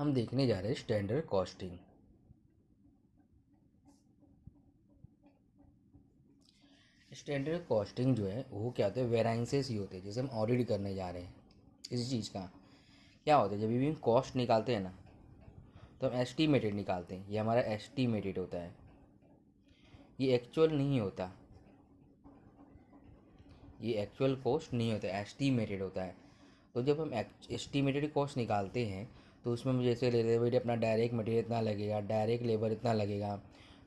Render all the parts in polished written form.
हम देखने जा रहे हैं स्टैंडर्ड कॉस्टिंग। स्टैंडर्ड कॉस्टिंग जो है वो क्या होता है, वेराइंसेस ही होते हैं। जैसे हम ऑडिट करने जा रहे हैं इसी चीज़ का, क्या होता है जब भी हम कॉस्ट निकालते हैं ना, तो हम एस्टीमेटेड निकालते हैं। ये हमारा एस्टीमेटेड होता है, ये एक्चुअल नहीं होता, ये एक्चुअल कॉस्ट नहीं होता, एस्टीमेटेड होता है। तो जब हम एस्टीमेटेड कॉस्ट निकालते हैं तो उसमें हम जैसे ले लेते अपना डायरेक्ट मटेरियल इतना लगेगा, डायरेक्ट लेबर इतना लगेगा,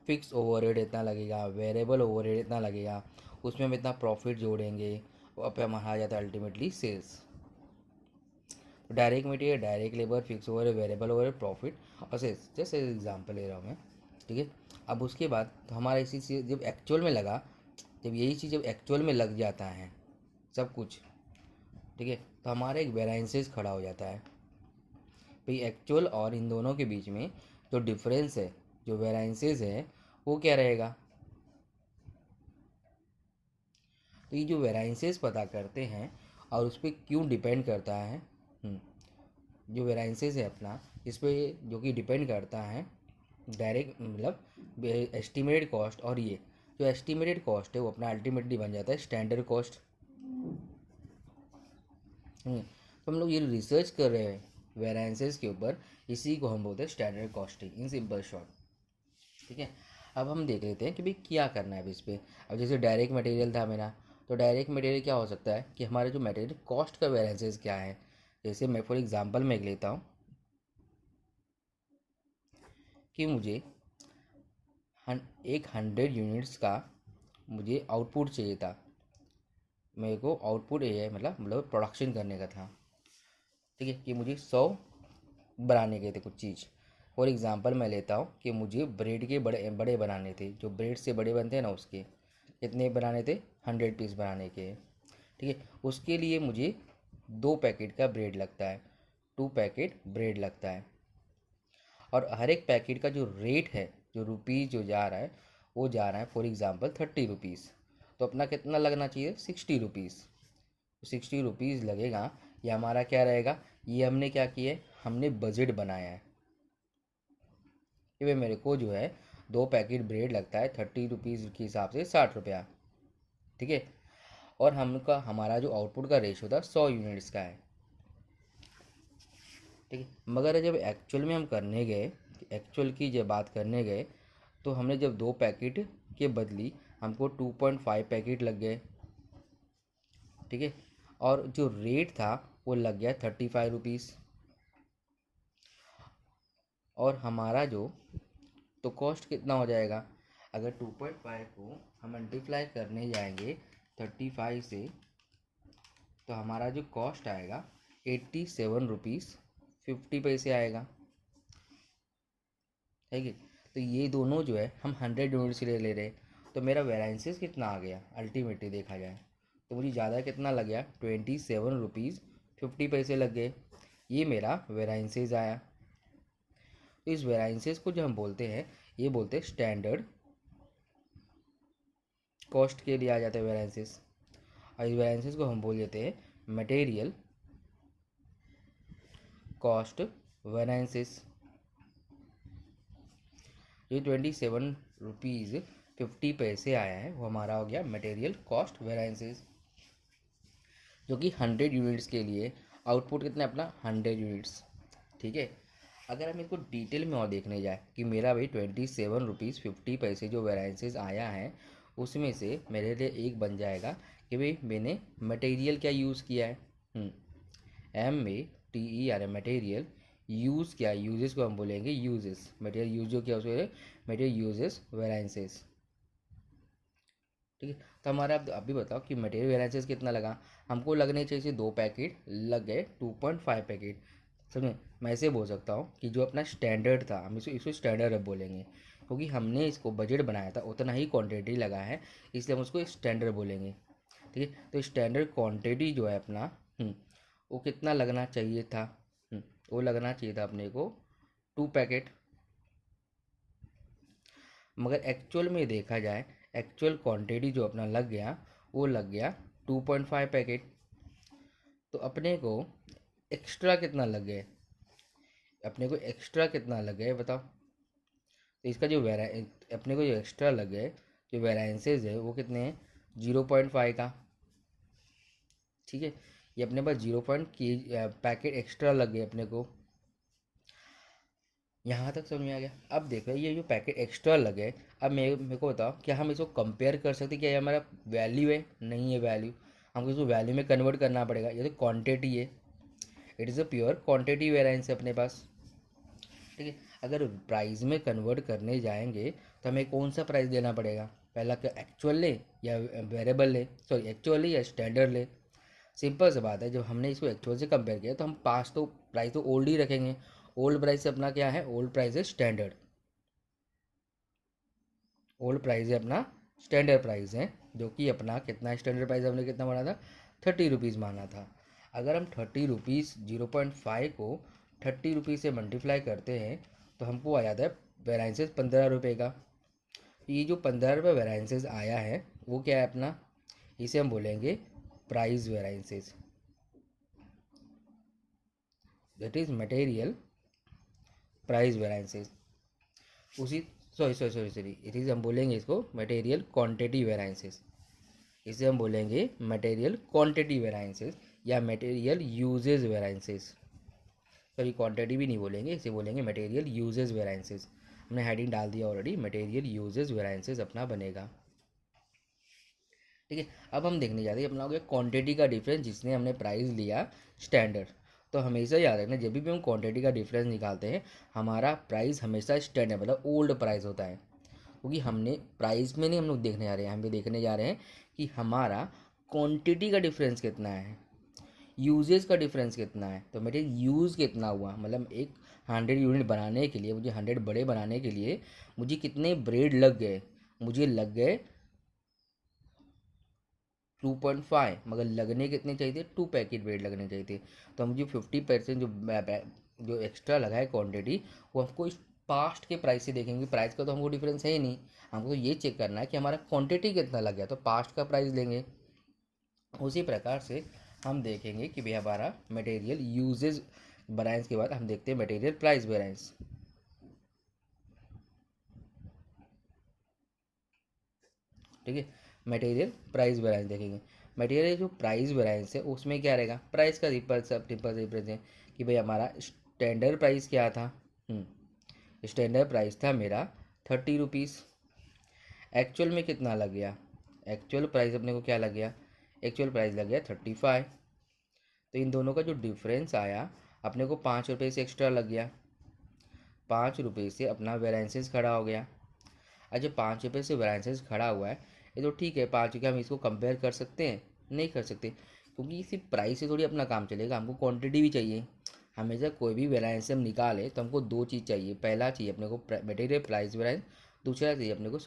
फिक्स ओवरहेड इतना लगेगा, वेरिएबल ओवरहेड इतना लगेगा, उसमें हम इतना प्रॉफिट जोड़ेंगे, और अब हमारा आ जाता है अल्टीमेटली सेल्स। तो direct material, direct labour, fix overhead, variable overhead, profit और सेल्स, जैसे एग्जाम्पल ले रहा हूँ मैं। ठीक है, अब उसके बाद तो हमारा इसी चीज़ जब एक्चुअल में लगा, जब यही चीज़ जब एक्चुअल में लग जाता है सब कुछ, ठीक है, तो हमारा एक वेराइंसेस खड़ा हो जाता है भाई। एक्चुअल और इन दोनों के बीच में जो डिफरेंस है, जो वेराइंसेस है, वो क्या रहेगा। तो ये जो वेराइंसेस पता करते हैं और उस पर क्यों डिपेंड करता है, जो वेराइंसेस है अपना, इस पर जो कि डिपेंड करता है डायरेक्ट मतलब एस्टिमेटेड कॉस्ट, और ये जो एस्टिमेटेड कॉस्ट है वो अपना अल्टीमेटली बन जाता है स्टैंडर्ड कॉस्ट। तो हम लोग ये रिसर्च कर रहे हैं वेराइंसेस के ऊपर, इसी को हम बोलते हैं standard costing in simple short. ठीक है, अब हम देख लेते हैं कि भाई क्या करना है अब इस पर। अब जैसे डायरेक्ट मटेरियल था मेरा, तो डायरेक्ट मटेरियल क्या हो सकता है कि हमारे जो मटेरियल कॉस्ट का वेरिएंसेस क्या है। जैसे मैं फॉर एग्जांपल मैं लेता हूँ कि मुझे 100 यूनिट्स का मुझे आउटपुट चाहिए था। मेरे को आउटपुट ये है मतलब प्रोडक्शन करने का था। ठीक है, कि मुझे 100 बनाने के थे कुछ चीज़। फॉर एग्ज़ाम्पल मैं लेता हूँ कि मुझे ब्रेड के बड़े बड़े बनाने थे, जो ब्रेड से बड़े बनते हैं ना, उसके कितने बनाने थे, 100 पीस बनाने के। ठीक है, उसके लिए मुझे 2 पैकेट का ब्रेड लगता है, 2 पैकेट ब्रेड लगता है। और हर एक पैकेट का जो रेट है, जो रुपीज़ जो जा रहा है, वो जा रहा है फॉर एग्ज़ाम्पल 30 रुपीज़। तो अपना कितना लगना चाहिए, 60 रुपीज़। 60 रुपीज़ लगेगा। ये हमारा क्या रहेगा, ये हमने क्या किया है, हमने बजट बनाया है कि भाई मेरे को जो है 2 पैकेट ब्रेड लगता है 30 रुपीज़ के हिसाब से 60 रुपया। ठीक है, और हमका हमारा जो आउटपुट का रेशो था 100 यूनिट्स का है। ठीक है, मगर जब एक्चुअल में हम करने गए, एक्चुअल की जब बात करने गए, तो हमने जब 2 पैकेट के बदली हमको 2.5 पैकेट लग गए। ठीक है, और जो रेट था वो लग गया 35 रुपीज़। और हमारा जो तो कॉस्ट कितना हो जाएगा, अगर 2.5 को हम मल्टीप्लाई करने जाएंगे 35 से, तो हमारा जो कॉस्ट आएगा 87 रुपीज़ 50 पैसे आएगा। ठीक है, तो ये दोनों जो है हम 100 यूनिट्स के लिए ले रहे हैं, तो मेरा वेराइंसेस कितना आ गया अल्टीमेटली देखा जाए, तो मुझे ज़्यादा कितना लग गया, 27 रुपीज़ 50 पैसे लग गए। ये मेरा वेराइंसेस आया। तो इस वेराइंसेस को जो हम बोलते हैं, ये बोलते हैं स्टैंडर्ड कॉस्ट के लिए आ जाता है वेराइंसेस। और इस वेराइंसेस को हम बोल देते हैं मटेरियल कॉस्ट वेराइंसेस। ये 27 रुपीज़ 50 पैसे आया है, वो हमारा हो गया मटेरियल कॉस्ट वेराइंसेस, जो कि 100 यूनिट्स के लिए आउटपुट कितना है अपना 100 यूनिट्स। ठीक है, अगर हम इसको डिटेल में और देखने जाए कि मेरा भाई 27 रुपीज़ 50 पैसे जो वेराइंसेस आया है, उसमें से मेरे लिए एक बन जाएगा कि भाई मैंने मटेरियल क्या यूज़ किया है, MATER मटेरियल। यूज़ क्या, यूजेस को हम बोलेंगे यूजेस, मटेरियल यूज जो क्या उसमें मटेरियल यूजेस वेराइंसेस। ठीक है, तो हमारा अब अभी बताओ कि मटेरियल वेराइंसेस कितना लगा, हमको लगने चाहिए 2 पैकेट, लग गए 2.5 पैकेट। समझे, मैं ऐसे बोल सकता हूँ कि जो अपना स्टैंडर्ड था, हम इसको स्टैंडर्ड अब बोलेंगे, क्योंकि हमने इसको बजट बनाया था उतना ही क्वांटिटी लगा है, इसलिए हम उसको स्टैंडर्ड बोलेंगे। ठीक है, तो स्टैंडर्ड क्वांटिटी जो है अपना, वो कितना लगना चाहिए था, वो लगना चाहिए था अपने को 2 पैकेट। मगर एक्चुअल में देखा जाए, एक्चुअल क्वांटिटी जो अपना लग गया, वो लग गया 2.5 पैकेट। तो अपने को एक्स्ट्रा कितना लग गए, अपने को एक्स्ट्रा कितना लग गया है बताओ। तो इसका जो अपने को जो एक्स्ट्रा लग गए, जो वेराइंसेज है वो कितने हैं, 0.5 का। ठीक है, ये अपने पास 0 पैकेट एक्स्ट्रा लग गए अपने को। यहाँ तक समझ में आ गया। अब देखो ये जो पैकेट एक्स्ट्रा लगे, अब मेरे को बताओ क्या हम इसको कंपेयर कर सकते हैं, क्या ये हमारा वैल्यू है, नहीं है वैल्यू, हमको इसको वैल्यू में कन्वर्ट करना पड़ेगा। ये तो क्वांटिटी है, it is a pure quantity variance है अपने पास। ठीक है, अगर प्राइस में कन्वर्ट करने जाएंगे तो हमें कौन सा प्राइस देना पड़ेगा, पहला क्या एक्चुअल ले या वेरिएबल ले, सॉरी एक्चुअल ले या स्टैंडर्ड ले। सिंपल सी बात है, जब हमने इसको एक्चुअल से कंपेयर किया तो हम पास तो प्राइस तो ओल्ड ही रखेंगे। ओल्ड प्राइस से अपना क्या है, ओल्ड प्राइस है स्टैंडर्ड, ओल्ड प्राइस है अपना स्टैंडर्ड प्राइस है, जो कि अपना कितना स्टैंडर्ड प्राइस हमने कितना माना था, 30 रुपीज़ माना था। अगर हम 30 रुपीज़ 0.5 को 30 रुपीज़ से मल्टीप्लाई करते हैं तो हमको आ जाता है वेराइंसेस 15 रुपये का। ये जो 15 रुपये वेराइंसेस आया है वो क्या है अपना, इसे हम बोलेंगे price variances, that is material price variances. उसी sorry sorry sorry sorry it is हम बोलेंगे इसको मटेरियल क्वांटिटी वेराइंसेस, इसे हम बोलेंगे मटेरियल क्वांटिटी वेराइंसेस या मटेरियल यूजेज वेराइंसेस। सॉरी क्वांटिटी भी नहीं बोलेंगे, इसे बोलेंगे मटेरियल यूजेज वेराइंसेस। हमने हेडिंग डाल दिया ऑलरेडी, मटेरियल यूजेज वेराइंसेस अपना बनेगा। ठीक है, अब हम देखने जाते हैं अपना हो गया क्वांटिटी का डिफरेंस, जिसने हमने प्राइस लिया स्टैंडर्ड। तो हमेशा याद रखना जब भी हम क्वांटिटी का डिफरेंस निकालते हैं हमारा प्राइस हमेशा स्टैंडर्ड मतलब ओल्ड प्राइस होता है, क्योंकि हमने प्राइस में नहीं हम लोग देखने जा रहे हैं, हम भी देखने जा रहे हैं कि हमारा क्वांटिटी का डिफरेंस कितना है, यूजेस का डिफरेंस कितना है। तो मेरे यूज़ कितना हुआ, मतलब एक 100 यूनिट बनाने के लिए, मुझे 100 बड़े बनाने के लिए मुझे कितने ब्रेड लग गए, मुझे लग गए 2.5, मगर लगने कितने चाहिए थे, 2 पैकेट ब्रेड लगने चाहिए थे। तो मुझे 50% जो एक्स्ट्रा लगा है क्वान्टिटी, वो हमको इस पास्ट के प्राइस से देखेंगे, प्राइस का तो हमको डिफरेंस है ही नहीं, हमको तो ये चेक करना है कि हमारा क्वांटिटी कितना लग गया, तो पास्ट का प्राइस लेंगे। उसी प्रकार से हम देखेंगे कि भैया हमारा मटेरियल यूजेज वेरिएंस के बाद हम देखते हैं मटेरियल प्राइस वेरिएंस। ठीक है, मटेरियल प्राइस वेरिएंस देखेंगे। मटेरियल जो प्राइस वेरिएंस है उसमें क्या रहेगा, प्राइस का सिंपल डिफरेंस है कि भाई हमारा स्टैंडर्ड प्राइस क्या था, स्टैंडर्ड प्राइस था मेरा 30 रुपीज़, एक्चुअल में कितना लग गया, एक्चुअल प्राइस अपने को क्या लग गया, एक्चुअल प्राइस लग गया 35। तो इन दोनों का जो डिफरेंस आया अपने को 5 रुपये से एक्स्ट्रा लग गया, 5 रुपये से अपना वेरिएंसेस खड़ा हो गया। अच्छा 5 रुपये से वेरिएंसेस खड़ा हुआ है, ये तो ठीक है, 5 रुपये हम इसको कंपेयर कर सकते हैं, नहीं कर सकते, क्योंकि सिर्फ प्राइस से थोड़ी अपना काम चलेगा, हमको क्वांटिटी भी चाहिए। हमेशा कोई भी वेरिएंस हम निकाले तो हमको दो चीज़ चाहिए, पहला चाहिए अपने को मटेरियल प्राइस वेरिएंस, दूसरा चाहिए अपने को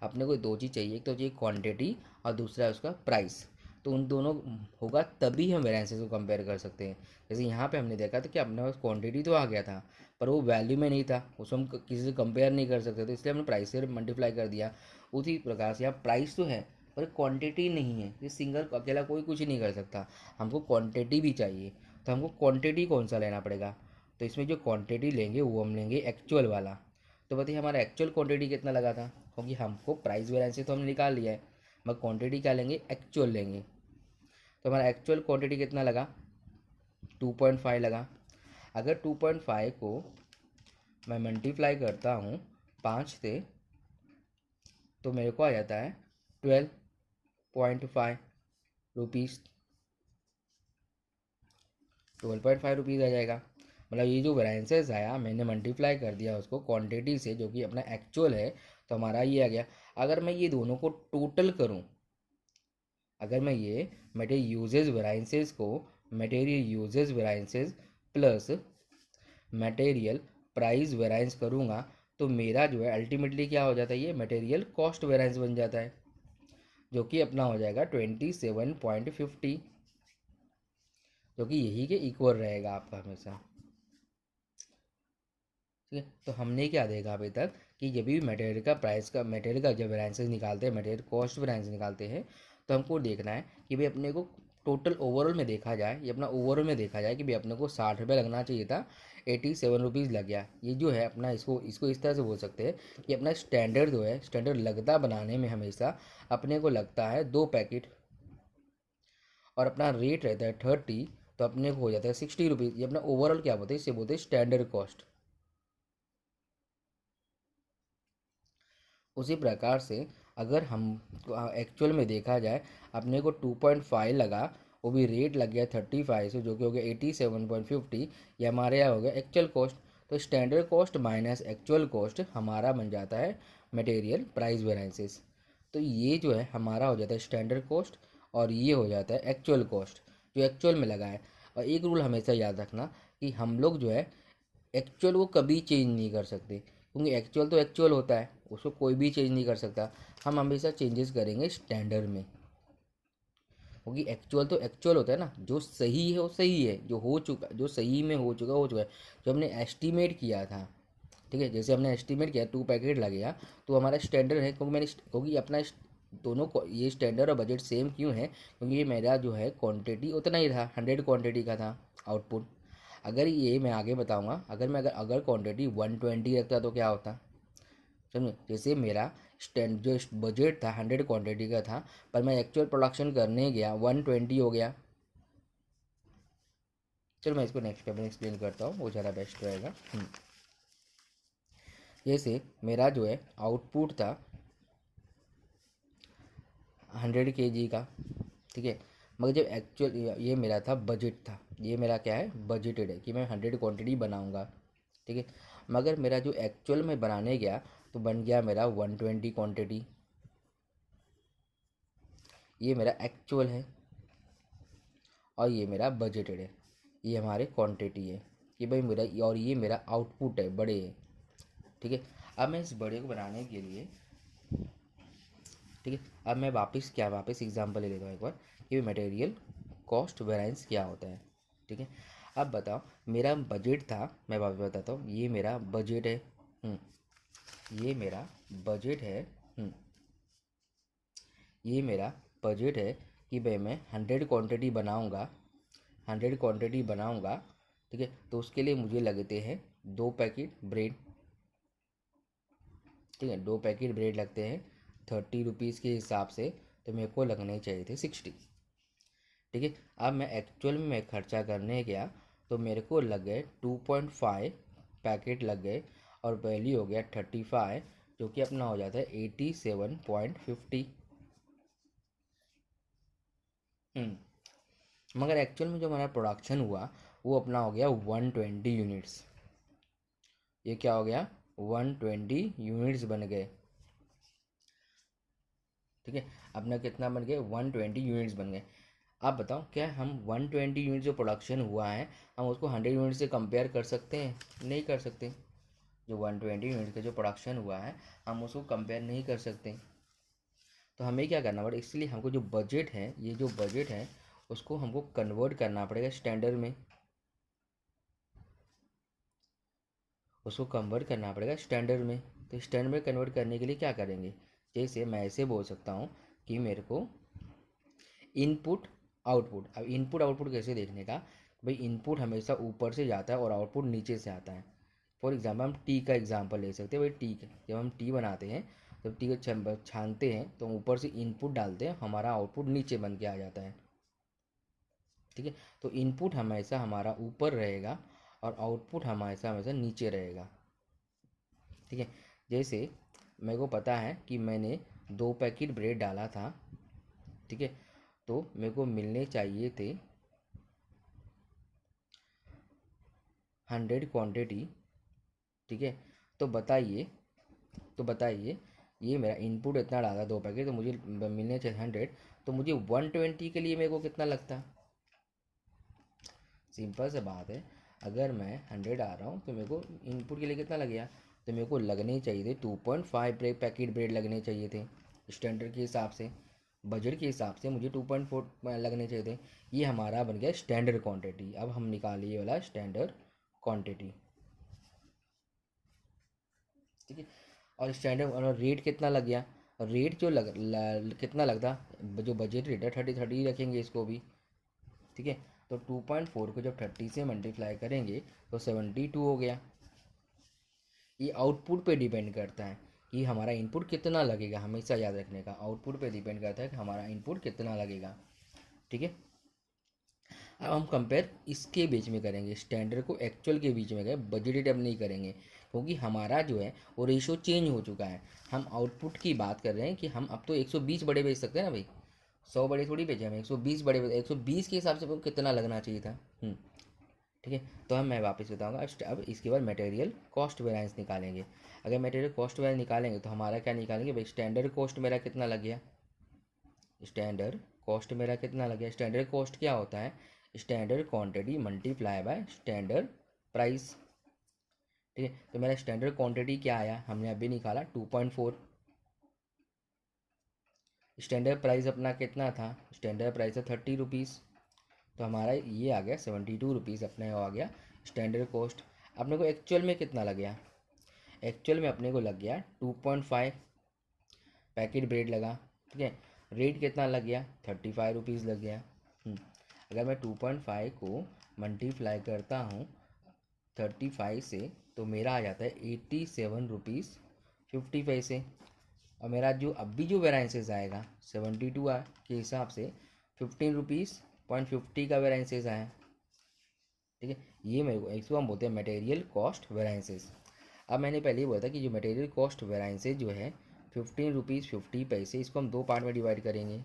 अपने को दो चीज़ चाहिए, एक तो चाहिए क्वांटिटी और दूसरा है उसका प्राइस। तो उन दोनों होगा तभी हम वेरिएंसेस को कंपेयर कर सकते हैं। जैसे यहाँ पे हमने देखा था कि अपने पास क्वांटिटी तो आ गया था पर वो वैल्यू में नहीं था, उसको हम किसी से कंपेयर नहीं कर सकते, तो इसलिए हमने प्राइस से मल्टीप्लाई कर दिया। उसी प्रकार से यहाँ प्राइस तो है पर क्वांटिटी नहीं है, ये सिंगल अकेला कोई कुछ नहीं कर सकता, हमको क्वांटिटी भी चाहिए। तो हमको क्वांटिटी कौन सा लेना पड़ेगा, तो इसमें जो क्वांटिटी लेंगे वो हम लेंगे एक्चुअल वाला। तो बताइए हमारा एक्चुअल क्वांटिटी कितना लगा था, क्योंकि हमको प्राइस वेरिएंस तो हमने निकाल लिया है, मगर क्वांटिटी क्या लेंगे, एक्चुअल लेंगे। तो हमारा एक्चुअल क्वांटिटी कितना लगा, 2.5 लगा। अगर 2.5 को मैं मल्टीप्लाई करता हूँ 5 से तो मेरे को आ जाता है 12.5 रुपीज़, 12.5 रुपीज़ आ जाएगा। मतलब ये जो वेरिएंसेस आया मैंने मल्टीप्लाई कर दिया उसको क्वांटिटी से जो कि अपना एक्चुअल है, तो हमारा ये आ गया। अगर मैं ये दोनों को टोटल करूँ, अगर मैं ये मटेरियल यूजेज वेरिएंसेस को material usages variances plus material price variance करूँगा तो मेरा जो है अल्टीमेटली क्या हो जाता है, ये मटेरियल कॉस्ट वेरिएंस बन जाता है, जो कि अपना हो जाएगा 27.50, जो कि यही के इक्वल रहेगा आपका हमेशा। ठीक है, तो हमने क्या देखा अभी तक कि जब भी मटेरियल का जब वेरिएंसेस निकालते हैं, मटेरियल कॉस्ट वेरिएंस निकालते हैं, तो हमको देखना है कि भाई अपने को टोटल ओवरऑल में देखा जाए, ये अपना ओवरऑल में देखा जाए कि भाई अपने को 60 रुपये लगना चाहिए था, 87 रुपीज़ लग गया। ये जो है अपना, इसको इसको इस तरह से बोल सकते हैं कि अपना स्टैंडर्ड जो है, स्टैंडर्ड लगता बनाने में हमेशा अपने को लगता है 2 पैकेट, और अपना रेट रहता है 30, तो अपने को हो जाता है 60 रुपीज़। ये अपना ओवरऑल क्या बोलते हैं, इसे बोलते हैं स्टैंडर्ड कॉस्ट। उसी प्रकार से अगर हम एक्चुअल में देखा जाए, अपने को 2.5 लगा, वो भी रेट लग गया 35 से, जो कि हो गया 87.50, ये हमारे यहाँ हो गया एक्चुअल कॉस्ट। तो standard cost minus actual cost हमारा बन जाता है मटेरियल प्राइस वेरिएंसेस। तो ये जो है हमारा हो जाता है स्टैंडर्ड कॉस्ट, और ये हो जाता है एक्चुअल कॉस्ट जो एक्चुअल में लगा है। और एक रूल हमेशा याद रखना कि हम लोग जो है एक्चुअल को कभी चेंज नहीं कर सकते, क्योंकि एक्चुअल तो एक्चुअल होता है, उसको कोई भी चेंज नहीं कर सकता। हम हमेशा चेंजेस करेंगे स्टैंडर्ड में, क्योंकि एक्चुअल तो एक्चुअल होता है ना, जो सही है वो सही है, जो हो चुका, जो सही में हो चुका है। जो हमने एस्टीमेट किया था, ठीक है, जैसे हमने एस्टीमेट किया 2 पैकेट लगेगा, तो हमारा स्टैंडर्ड है, क्योंकि अपना दोनों को ये स्टैंडर्ड और बजट सेम क्यों है, क्योंकि ये मेरा जो है क्वांटिटी उतना ही था, 100 क्वांटिटी का था आउटपुट। अगर ये मैं आगे बताऊंगा, अगर अगर क्वांटिटी 120 रखता तो क्या होता, समझे। जैसे मेरा स्टैंड जो बजट था 100 क्वांटिटी का था, पर मैं एक्चुअल प्रोडक्शन करने गया 120 हो गया। चलो मैं इसको नेक्स्ट में एक्सप्लेन करता हूँ, वो ज़्यादा बेस्ट रहेगा। जैसे मेरा जो है आउटपुट था 100 kg का, ठीक है, मगर जब एक्चुअल ये मेरा था बजट था, ये मेरा क्या है बजटेड है कि मैं 100 क्वांटिटी बनाऊंगा, ठीक है। मगर मेरा जो एक्चुअल में बनाने गया तो बन गया मेरा 120 क्वांटिटी। ये मेरा एक्चुअल है और ये मेरा बजटेड है, ये हमारे क्वांटिटी है कि भाई मेरा, और ये मेरा आउटपुट है, बड़े है, ठीक है। अब मैं इस बड़े को बनाने के लिए, ठीक है, अब मैं वापस एग्जांपल ले लेता हूँ एक बार कि मटेरियल कॉस्ट वेरिएंस क्या होता है, ठीक है। अब बताओ, मेरा बजट था, मैं वापस बताता हूँ, ये मेरा बजट है, ये मेरा बजट है, ये मेरा बजट है कि भाई मैं 100 क्वांटिटी बनाऊंगा, 100 क्वांटिटी बनाऊंगा, ठीक है। तो उसके लिए मुझे लगते हैं 2 पैकेट ब्रेड, ठीक है, 2 पैकेट ब्रेड लगते हैं 30 रुपीज़ के हिसाब से, तो मेरे को लगने चाहिए थे 60, ठीक है। अब मैं एक्चुअल में मैं खर्चा करने गया तो मेरे को लग गए 2.5 पैकेट लग गए, और वैल्यू हो गया 35, जो कि अपना हो जाता है 87.50। मगर एक्चुअल में जो हमारा प्रोडक्शन हुआ वो अपना हो गया 120 यूनिट्स। ये क्या हो गया, 120 यूनिट्स बन गए, ठीक है। अपना कितना बन गए, 120 यूनिट्स बन गए। आप बताओ, क्या हम 120 यूनिट जो प्रोडक्शन हुआ है, हम उसको 100 यूनिट से कंपेयर कर सकते हैं, नहीं कर सकते। जो 120 यूनिट का जो प्रोडक्शन हुआ है, हम उसको कंपेयर नहीं कर सकते। तो हमें क्या करना पड़ेगा, इसलिए हमको जो बजट है, ये जो बजट है उसको हमको कन्वर्ट करना पड़ेगा स्टैंडर्ड में, उसको कन्वर्ट करना पड़ेगा स्टैंडर्ड में। तो स्टैंडर्ड में कन्वर्ट करने के लिए क्या करेंगे, जैसे मैं ऐसे बोल सकता हूँ कि मेरे को इनपुट आउटपुट, अब इनपुट आउटपुट कैसे देखने का, भाई इनपुट हमेशा ऊपर से जाता है और आउटपुट नीचे से आता है। फॉर एग्जाम्पल हम टी का एग्जाम्पल ले सकते हैं। भाई टी, जब हम टी बनाते हैं, जब टी को छानते हैं तो ऊपर से इनपुट डालते हैं, हमारा आउटपुट नीचे बन के आ जाता है, ठीक है। तो इनपुट हमेशा हमारा ऊपर रहेगा और आउटपुट हमेशा हमेशा नीचे रहेगा, ठीक है। जैसे मेरे को पता है कि मैंने 2 पैकेट ब्रेड डाला था, ठीक है, तो मेरे को मिलने चाहिए थे 100 क्वांटिटी, ठीक है। तो बताइए, तो बताइए, ये मेरा इनपुट इतना डाला 2 पैकेट, तो मुझे मिलने चाहिए 100, तो मुझे 120 के लिए मेरे को कितना लगता, सिंपल सा बात है। अगर मैं 100 आ रहा हूँ तो मेरे को इनपुट के लिए कितना लगेगा, तो मेरे को लगने चाहिए थे 2.5 पैकेट ब्रेड लगने चाहिए थे स्टैंडर्ड के हिसाब से, बजट के हिसाब से मुझे 2.4 लगने चाहिए थे। ये हमारा बन गया स्टैंडर्ड क्वांटिटी। अब हम निकालिए ये वाला स्टैंडर्ड क्वांटिटी, ठीक है। और स्टैंडर्ड, और रेट कितना लग गया, रेट जो कितना लगता, जो बजट रेट है 30 30 रखेंगे इसको भी, ठीक है। तो 2.4 को जब 30 से मल्टीप्लाई करेंगे तो 72 हो गया। ये आउटपुट पे डिपेंड करता है कि हमारा इनपुट कितना लगेगा, हमेशा याद रखने का, आउटपुट पे डिपेंड करता है कि हमारा इनपुट कितना लगेगा। ठीक है। अब हम कंपेयर इसके बीच में करेंगे, स्टैंडर्ड को एक्चुअल के बीच में गए, बजटेड अब नहीं करेंगे, क्योंकि हमारा जो है वो रेशो चेंज हो चुका है। हम आउटपुट की बात कर रहे हैं कि हम अब तो 120 बड़े बेच सकते हैं ना भाई, 100 बड़े थोड़ी बेचे, हम 120 बड़े, 120 के हिसाब से हमको कितना लगना चाहिए था। ठीक है। तो हम मैं वापस बताऊंगा। अब इसके बाद मटेरियल कॉस्ट वेरिएंस निकालेंगे। अगर मटेरियल कॉस्ट वेरिएंस निकालेंगे तो हमारा क्या निकालेंगे भाई, स्टैंडर्ड कॉस्ट मेरा कितना लग गया, स्टैंडर्ड कॉस्ट मेरा कितना लग गया। स्टैंडर्ड कॉस्ट क्या होता है, standard quantity multiply by standard price. ठीक है। तो मेरा स्टैंडर्ड क्वांटिटी क्या आया, हमने अभी निकाला 2.4। स्टैंडर्ड प्राइस अपना कितना था, स्टैंडर्ड प्राइस है 30 रुपीज़, तो हमारा ये आ गया 72 रुपीज़ अपने आ गया स्टैंडर्ड कॉस्ट। अपने को एक्चुअल में कितना लग गया, एक्चुअल में अपने को लग गया 2.5 पैकेट ब्रेड लगा। ठीक है। रेट कितना लग गया, 35 रुपीज़ लग गया। अगर मैं 2.5 को मल्टीप्लाई करता हूँ 35 से तो मेरा आ जाता है 87 रुपीज़ 50 पैसे। और मेरा जो अभी जो वेराइंसेस आएगा 72 के हिसाब से 15 रुपीज़ पॉइंट 50 का वेराइंसेस आया। ठीक है। ये मेरे को इसको हम बोलते हैं मटेरियल कॉस्ट वेराइंसेस। अब मैंने पहले ही बोला था कि जो मटेरियल कॉस्ट वेराइंसेस जो है 15 रुपीज़ 50 पैसे, इसको हम दो पार्ट में डिवाइड करेंगे,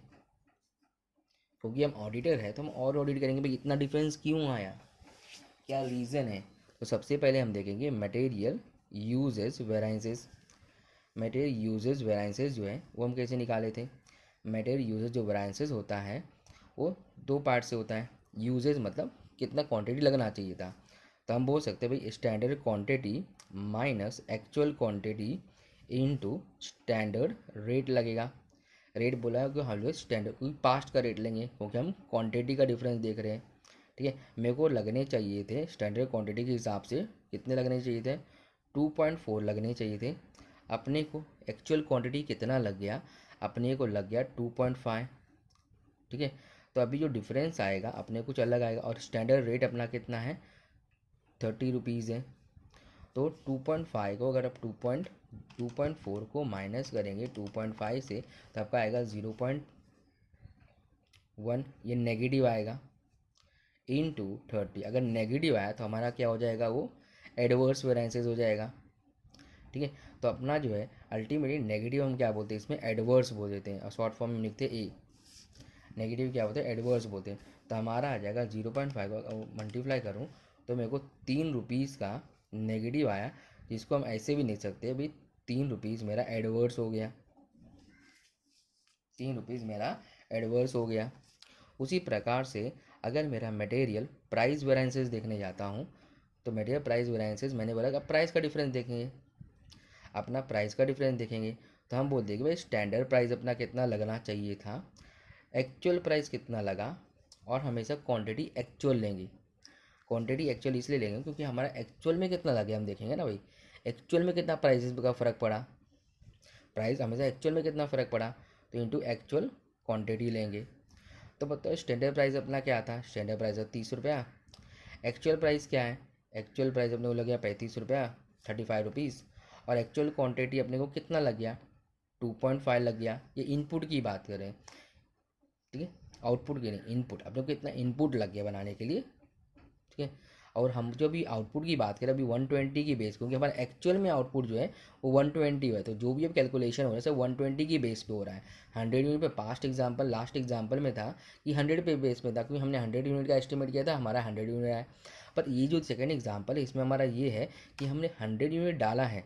क्योंकि हम ऑडिटर है तो हम और ऑडिट करेंगे भाई इतना डिफरेंस क्यों आया, क्या रीज़न है। तो सबसे पहले हम देखेंगे मटेरियल यूजेस वेराइंसेस। मटेरियल यूजेस वेराइंसेस जो है वो हम कैसे निकाले थे। मटेरियल यूजेस जो वेराइंसेस होता है वो दो पार्ट से होता है। यूजेस मतलब कितना क्वांटिटी लगना चाहिए था, तो हम बोल सकते हैं भाई standard quantity minus actual quantity into standard rate लगेगा। रेट बोला है कि हम लोग स्टैंडर्ड क्योंकि पास्ट का रेट लेंगे, क्योंकि हम क्वांटिटी का डिफरेंस देख रहे हैं। ठीक है। मेरे को लगने चाहिए थे स्टैंडर्ड क्वांटिटी के हिसाब से कितने लगने चाहिए थे, 2.4 लगने चाहिए थे। अपने को एक्चुअल क्वांटिटी कितना लग गया, अपने को लग गया 2.5। ठीक है। तो अभी जो डिफरेंस आएगा अपने कुछ अलग आएगा, और स्टैंडर्ड रेट अपना कितना है 30 रुपीज़ है। तो 2.5 को अगर आप 2.4 को माइनस करेंगे 2.5 से तो आपका आएगा 0.1, ये नेगेटिव आएगा, इनटू 30। अगर नेगेटिव आया तो हमारा क्या हो जाएगा, वो एडवर्स वेरिएंसेस हो जाएगा। ठीक है। तो अपना जो है अल्टीमेटली नेगेटिव हम क्या बोलते हैं, इसमें एडवर्स बोल देते हैं, और शॉर्ट फॉर्म में लिखते हैं ए। नेगेटिव क्या बोलते हैं, एडवर्स बोलते हैं। तो हमारा आ जाएगा 0.5 मल्टीप्लाई करूँ तो मेरे को 3 रुपीज़ का नेगेटिव आया, जिसको हम ऐसे भी लिख सकते हैं भाई 3 रुपीज़ मेरा एडवर्स हो गया, 3 रुपीज़ मेरा एडवर्स हो गया। उसी प्रकार से अगर मेरा मटेरियल प्राइस वेरिएंसेस देखने जाता हूँ तो मटेरियल प्राइस वेरिएंसेस मैंने बोला कि अब प्राइस का डिफरेंस देखेंगे, अपना प्राइस का डिफरेंस देखेंगे तो हम बोल देंगे भाई स्टैंडर्ड प्राइस अपना कितना लगना चाहिए था, एक्चुअल प्राइस कितना लगा, और हमेशा क्वांटिटी एक्चुअल लेंगे। क्वांटिटी एक्चुअल इसलिए लेंगे क्योंकि हमारा एक्चुअल में कितना लगे हम देखेंगे ना भाई, एक्चुअल में कितना प्राइसेस का फ़र्क पड़ा, प्राइस हमेशा एक्चुअल में कितना फ़र्क पड़ा, तो इंटू एक्चुअल क्वांटिटी लेंगे। तो बताओ स्टैंडर्ड प्राइस अपना क्या था, स्टैंडर्ड प्राइस है 30 रुपया। एक्चुअल प्राइस क्या है, एक्चुअल प्राइस अपने को लग गया 35 रुपया, 35 रुपीज़। और एक्चुअल क्वांटिटी अपने को कितना लग गया, 2.5 लग गया। ये इनपुट की बात करें, ठीक है, आउटपुट की नहीं, इनपुट अपने को कितना इनपुट लग गया बनाने के लिए। ठीक है। और हम जो भी आउटपुट की बात करें अभी 120 की बेस, क्योंकि हमारा एक्चुअल में आउटपुट जो है वो 120 है, तो जो भी अब कैलकुलेशन हो रहा है सर 120 की बेस पे हो रहा है। 100 यूनिट पे पास्ट एग्जांपल लास्ट एग्जांपल में था कि 100 पे बेस में था, क्योंकि हमने 100 यूनिट का एस्टिमेट किया था, हमारा 100 यूनिट आया। पर ये जो सेकेंड एग्जाम्पल है इसमें हमारा ये है कि हमने 100 यूनिट डाला है,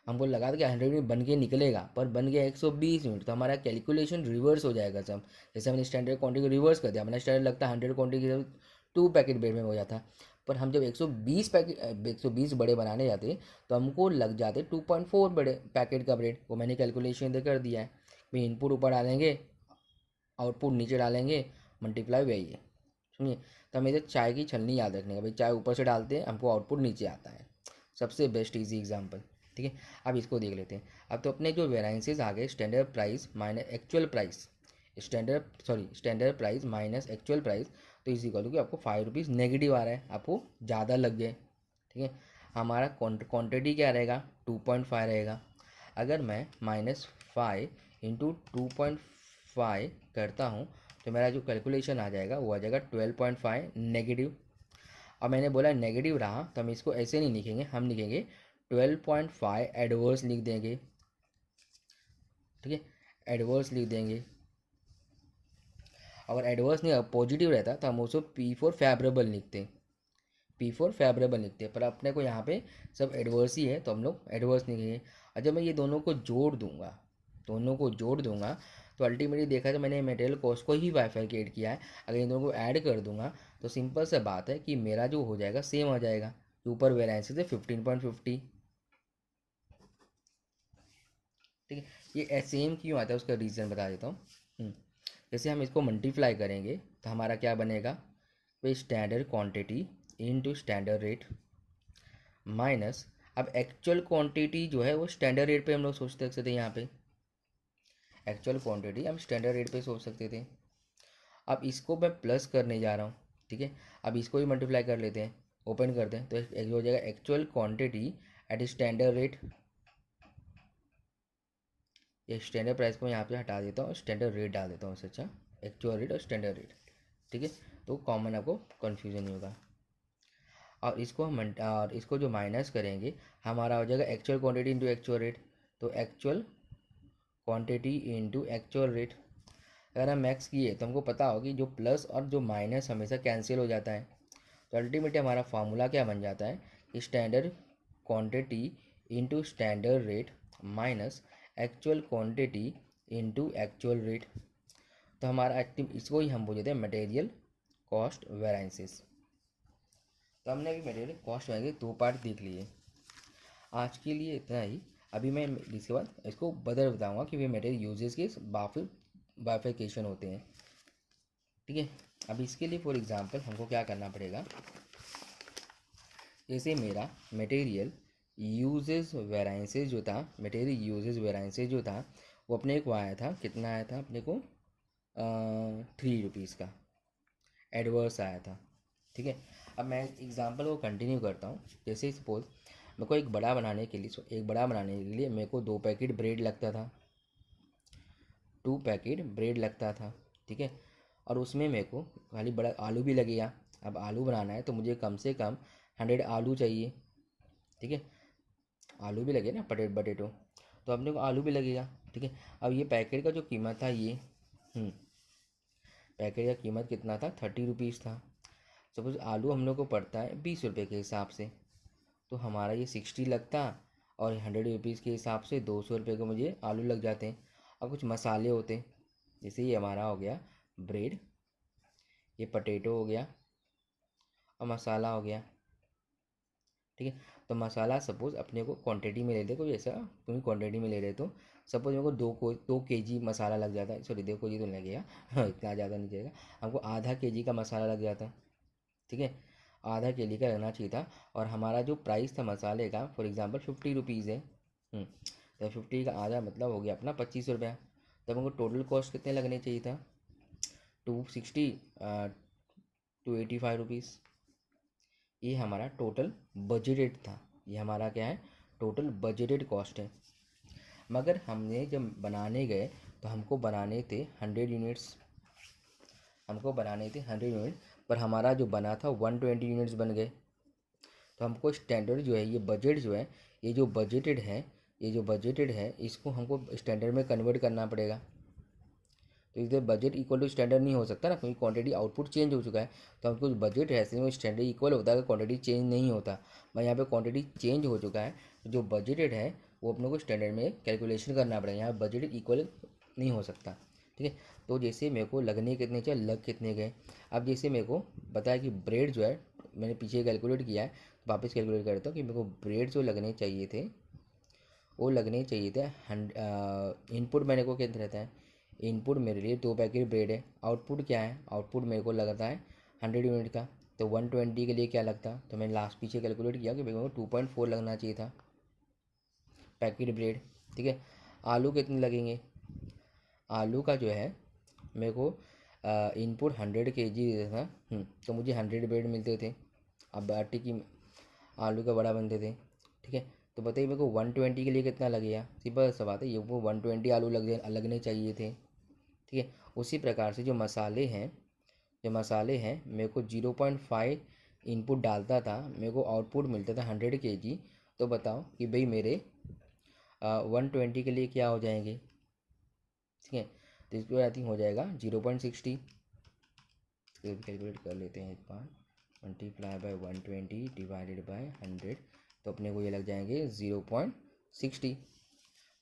हमको लगा था कि 100 यूनिट बन के निकलेगा, पर बन गया 120 यूनिट, तो हमारा कैलकुलेशन रिवर्स हो जाएगा सब। जैसे हमने स्टैंडर्ड क्वांटिटी को रिवर्स कर दिया, हमारा स्टैंडर्ड लगता है 100 क्वांटिटी की 2 पैकेट ब्रेड में हो जाता, पर हम जब 120 बड़े बनाने जाते तो हमको लग जाते 2.4 बड़े पैकेट का ब्रेड। वो मैंने कैलकुलेशन कर दिया है भाई, इनपुट ऊपर डालेंगे आउटपुट नीचे डालेंगे, मल्टीप्लाई वही है, सुनिए। तो हमें इधर चाय की छलनी याद रखने का भाई, चाय ऊपर से डालते हैं हमको आउटपुट नीचे आता है, सबसे बेस्ट ईजी एग्जाम्पल। ठीक है। अब इसको देख लेते हैं। अब तो अपने जो वेराइंसेस आ गए standard price minus actual price standard price minus actual price, तो इज इक्वल टू कि आपको 5 रुपीज़ नेगेटिव आ रहा है, आपको ज़्यादा लग गए। ठीक है, हमारा क्वांटिटी क्या रहेगा, 2.5 रहेगा। अगर मैं -5 इंटू 2.5 करता हूँ तो मेरा जो कैलकुलेशन आ जाएगा वो आ जाएगा 12.5 नेगेटिव। अब मैंने बोला नेगेटिव रहा तो हम इसको ऐसे नहीं लिखेंगे, हम लिखेंगे 12.5 एडवर्स लिख देंगे। ठीक है, एडवर्स लिख देंगे। अगर एडवर्स नहीं पॉजिटिव रहता तो हम उसको P4 फेवरेबल लिखते हैं, P4 फेवरेबल लिखते हैं, पर अपने को यहाँ पे सब एडवर्स ही है तो हम लोग एडवर्स लिखेंगे। और जब मैं ये दोनों को जोड़ दूंगा, तो अल्टीमेटली देखा तो मैंने मटेरियल कॉस्ट को ही बाइफरकेट किया है। अगर इन दोनों को ऐड कर दूंगा तो सिंपल सा बात है कि मेरा जो हो जाएगा सेम आ जाएगा, ऊपर वेरिएंसेस है 15.50। ठीक है, ये सेम क्यों आता है उसका रीज़न बता देता हूँ। जैसे हम इसको मल्टीप्लाई करेंगे तो हमारा क्या बनेगा, वे standard quantity into standard rate minus, अब एक्चुअल क्वांटिटी जो है वो स्टैंडर्ड रेट पे हम लोग सोच सकते थे, यहाँ पे एक्चुअल क्वांटिटी हम स्टैंडर्ड रेट पे सोच सकते थे। अब इसको मैं प्लस करने जा रहा हूँ। ठीक है, अब इसको भी मल्टीप्लाई कर लेते हैं, ओपन करते हैं तो एक हो जाएगा actual quantity eight standard rate. ये स्टैंडर्ड प्राइस को यहाँ पे हटा देता हूँ, स्टैंडर्ड रेट डाल देता हूँ, इससे अच्छा एक्चुअल रेट और स्टैंडर्ड रेट। ठीक है, तो कॉमन आपको कन्फ्यूजन नहीं होगा। और इसको जो माइनस करेंगे हमारा हो जाएगा actual quantity into actual rate, तो actual quantity into actual rate. अगर हम मैक्स किए तो हमको पता होगा कि जो प्लस और जो माइनस हमेशा कैंसिल हो जाता है, तो अल्टीमेटली हमारा फार्मूला क्या बन जाता है कि standard quantity into standard rate minus actual quantity into actual rate. तो हमारा एक्टिव इसको ही हम बोलते हैं मटेरियल कॉस्ट वेरिएंसेस। तो हमने अभी मटेरियल कॉस्ट वेरिएंसेस 2 पार्ट देख लिए। आज के लिए इतना ही। अभी मैं इसके बाद इसको बदल बताऊंगा कि वे मटेरियल यूजेस के बाइफिकेशन होते हैं। ठीक है, अब इसके लिए फॉर एग्जांपल हमको क्या करना पड़ेगा, जैसे मेरा मटेरियल यूजेस वेरिएंसेस जो था, वो अपने को आया था, कितना आया था अपने को 3 रुपीज़ का एडवर्स आया था। ठीक है, अब मैं एग्जांपल को कंटिन्यू करता हूँ। जैसे सपोज मेरे को एक बड़ा बनाने के लिए मेरे को 2 पैकेट ब्रेड लगता था, 2 पैकेट ब्रेड लगता था। ठीक है, और उसमें मेरे को खाली बड़ा आलू भी लगेगा। अब आलू बनाना है तो मुझे कम से कम 100 आलू चाहिए। ठीक है, आलू भी लगे ना, बटेटो, तो अपने को आलू भी लगेगा। ठीक है, अब ये पैकेट का जो कीमत था ये पैकेट का कीमत कितना था, 30 रुपीज़ था। सपोज आलू हम लोग को पड़ता है 20 रुपये के हिसाब से, तो हमारा ये 60 लगता, और 100 रुपीज़ के हिसाब से 200 रुपये को मुझे आलू लग जाते हैं। और कुछ मसाले होते हैं, जैसे ये हमारा हो गया ब्रेड, ये पटेटो हो गया और मसाला हो गया। ठीक है, तो मसाला सपोज़ अपने को क्वांटिटी में ले दे, कोई ऐसा कोई क्वांटिटी में ले रहे तो सपोज मेरे को 2 kg मसाला लग जाता है, सॉरी 2 kg तो लगेगा इतना ज़्यादा नहीं जाएगा, हमको आधा kg का मसाला लग जाता। ठीक है, आधा kg का लगना चाहिए था, और हमारा जो प्राइस था मसाले का फॉर एग्जांपल 50 रुपीज़ है। तो 50 का आधा मतलब हो गया अपना 25 रुपया। तब हमको टोटल कॉस्ट कितने लगने चाहिए था, 260 285 रुपीज़। ये हमारा टोटल बजटेड था, ये हमारा क्या है, टोटल बजटेड कॉस्ट है। मगर हमने जब बनाने गए तो हमको बनाने थे 100 यूनिट्स, पर हमारा जो बना था 120 यूनिट्स बन गए। तो हमको स्टैंडर्ड जो है, ये बजट जो है, ये जो बजटेड है इसको हमको स्टैंडर्ड में कन्वर्ट करना पड़ेगा। तो इधर बजट इक्वल टू स्टैंडर्ड नहीं हो सकता ना, क्योंकि क्वांटिटी आउटपुट चेंज हो चुका है। तो हमको बजट है ऐसे में स्टैंडर्ड इक्वल होता है, अगर क्वांटिटी चेंज नहीं होता। मैं यहाँ पे क्वांटिटी चेंज हो चुका है, तो जो बजटेड है वो अपने को स्टैंडर्ड में कैलकुलेशन करना पड़ेगा, यहाँ बजट इक्वल नहीं हो सकता। ठीक है, तो जैसे मेरे को लगने कितने चाहिए, लग कितने गए। अब जैसे मेरे को बताया कि ब्रेड जो है, मैंने पीछे कैलकुलेट किया है, वापस कैलकुलेट करता हूँ कि मेरे को ब्रेड जो लगने चाहिए थे वो लगने चाहिए थे इनपुट मैंने को कितना रहता है, इनपुट मेरे लिए 2 पैकेट ब्रेड है, आउटपुट क्या है, आउटपुट मेरे को लगता है 100 यूनिट का। तो 120 के लिए क्या लगता, तो मैंने लास्ट पीछे कैलकुलेट किया कि मेरे को 2.4 लगना चाहिए था पैकेट ब्रेड। ठीक है, आलू कितने लगेंगे, आलू का जो है मेरे को इनपुट 100 kg देता था, तो मुझे 100 ब्रेड मिलते थे। अब आटे की आलू का बड़ा बनते थे, ठीक है। तो बताइए मेरे को 120 के लिए कितना लगेगा, सिंपल सा बात है, ये वो 120 आलू लगने चाहिए थे, ठीक है। उसी प्रकार से जो मसाले हैं मेरे को 0.5 इनपुट डालता था, मेरे को आउटपुट मिलता था 100 kg। तो बताओ कि भाई मेरे 120 के लिए क्या हो जाएंगे, ठीक है। तो इसको आई थिंक हो जाएगा 0.60, कैलकुलेट कर लेते हैं एक बार, मल्टीप्लाई बाय 120 डिवाइडेड बाय 100, तो अपने को ये लग जाएंगे 0.60।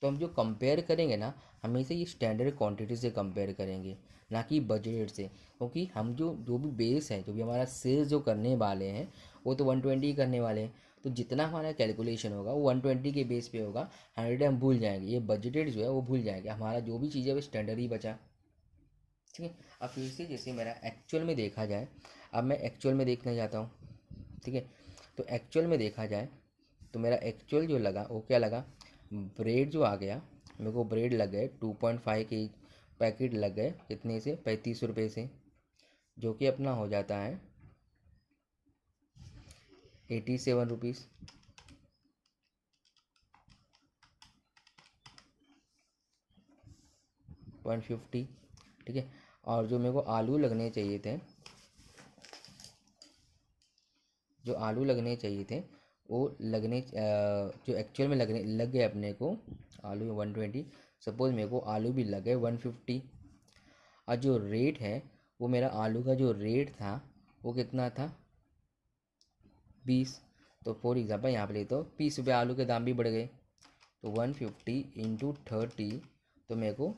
तो हम जो कंपेयर करेंगे ना, हमेशा ये स्टैंडर्ड क्वांटिटी से कंपेयर करेंगे, ना कि बजट से, क्योंकि हम जो भी बेस है, जो भी हमारा सेल्स जो करने वाले हैं वो तो 120 करने वाले हैं। तो जितना हमारा कैलकुलेशन होगा वो 120 के बेस पे होगा, 100 हम भूल जाएंगे, ये बजटेड जो है वो भूल जाएंगे, हमारा जो भी चीज़ है वो स्टैंडर्ड ही बचा, ठीक है। अब फिर से जैसे मेरा एक्चुअल में देखा जाए, अब मैं एक्चुअल में देखने जाता हूँ, ठीक है। तो एक्चुअल में देखा जाए तो मेरा एक्चुअल जो लगा वो क्या लगा, ब्रेड जो आ गया, मेरे को ब्रेड लग गए 2.5 के पैकेट लग गए, कितने से, 35 रुपये से, जो कि अपना हो जाता है 87 रुपीज़, 150, ठीक है। और जो मेरे को आलू लगने चाहिए थे, वो जो एक्चुअल में लग गए अपने को आलू 120, सपोज मेरे को आलू भी लग गए 150। और जो रेट है वो मेरा आलू का जो रेट था वो कितना था, 20। तो फॉर एग्जाम्पल यहाँ पे ले तो 20 रुपये आलू के दाम भी बढ़ गए, तो 150 इंटू 30, तो मेरे को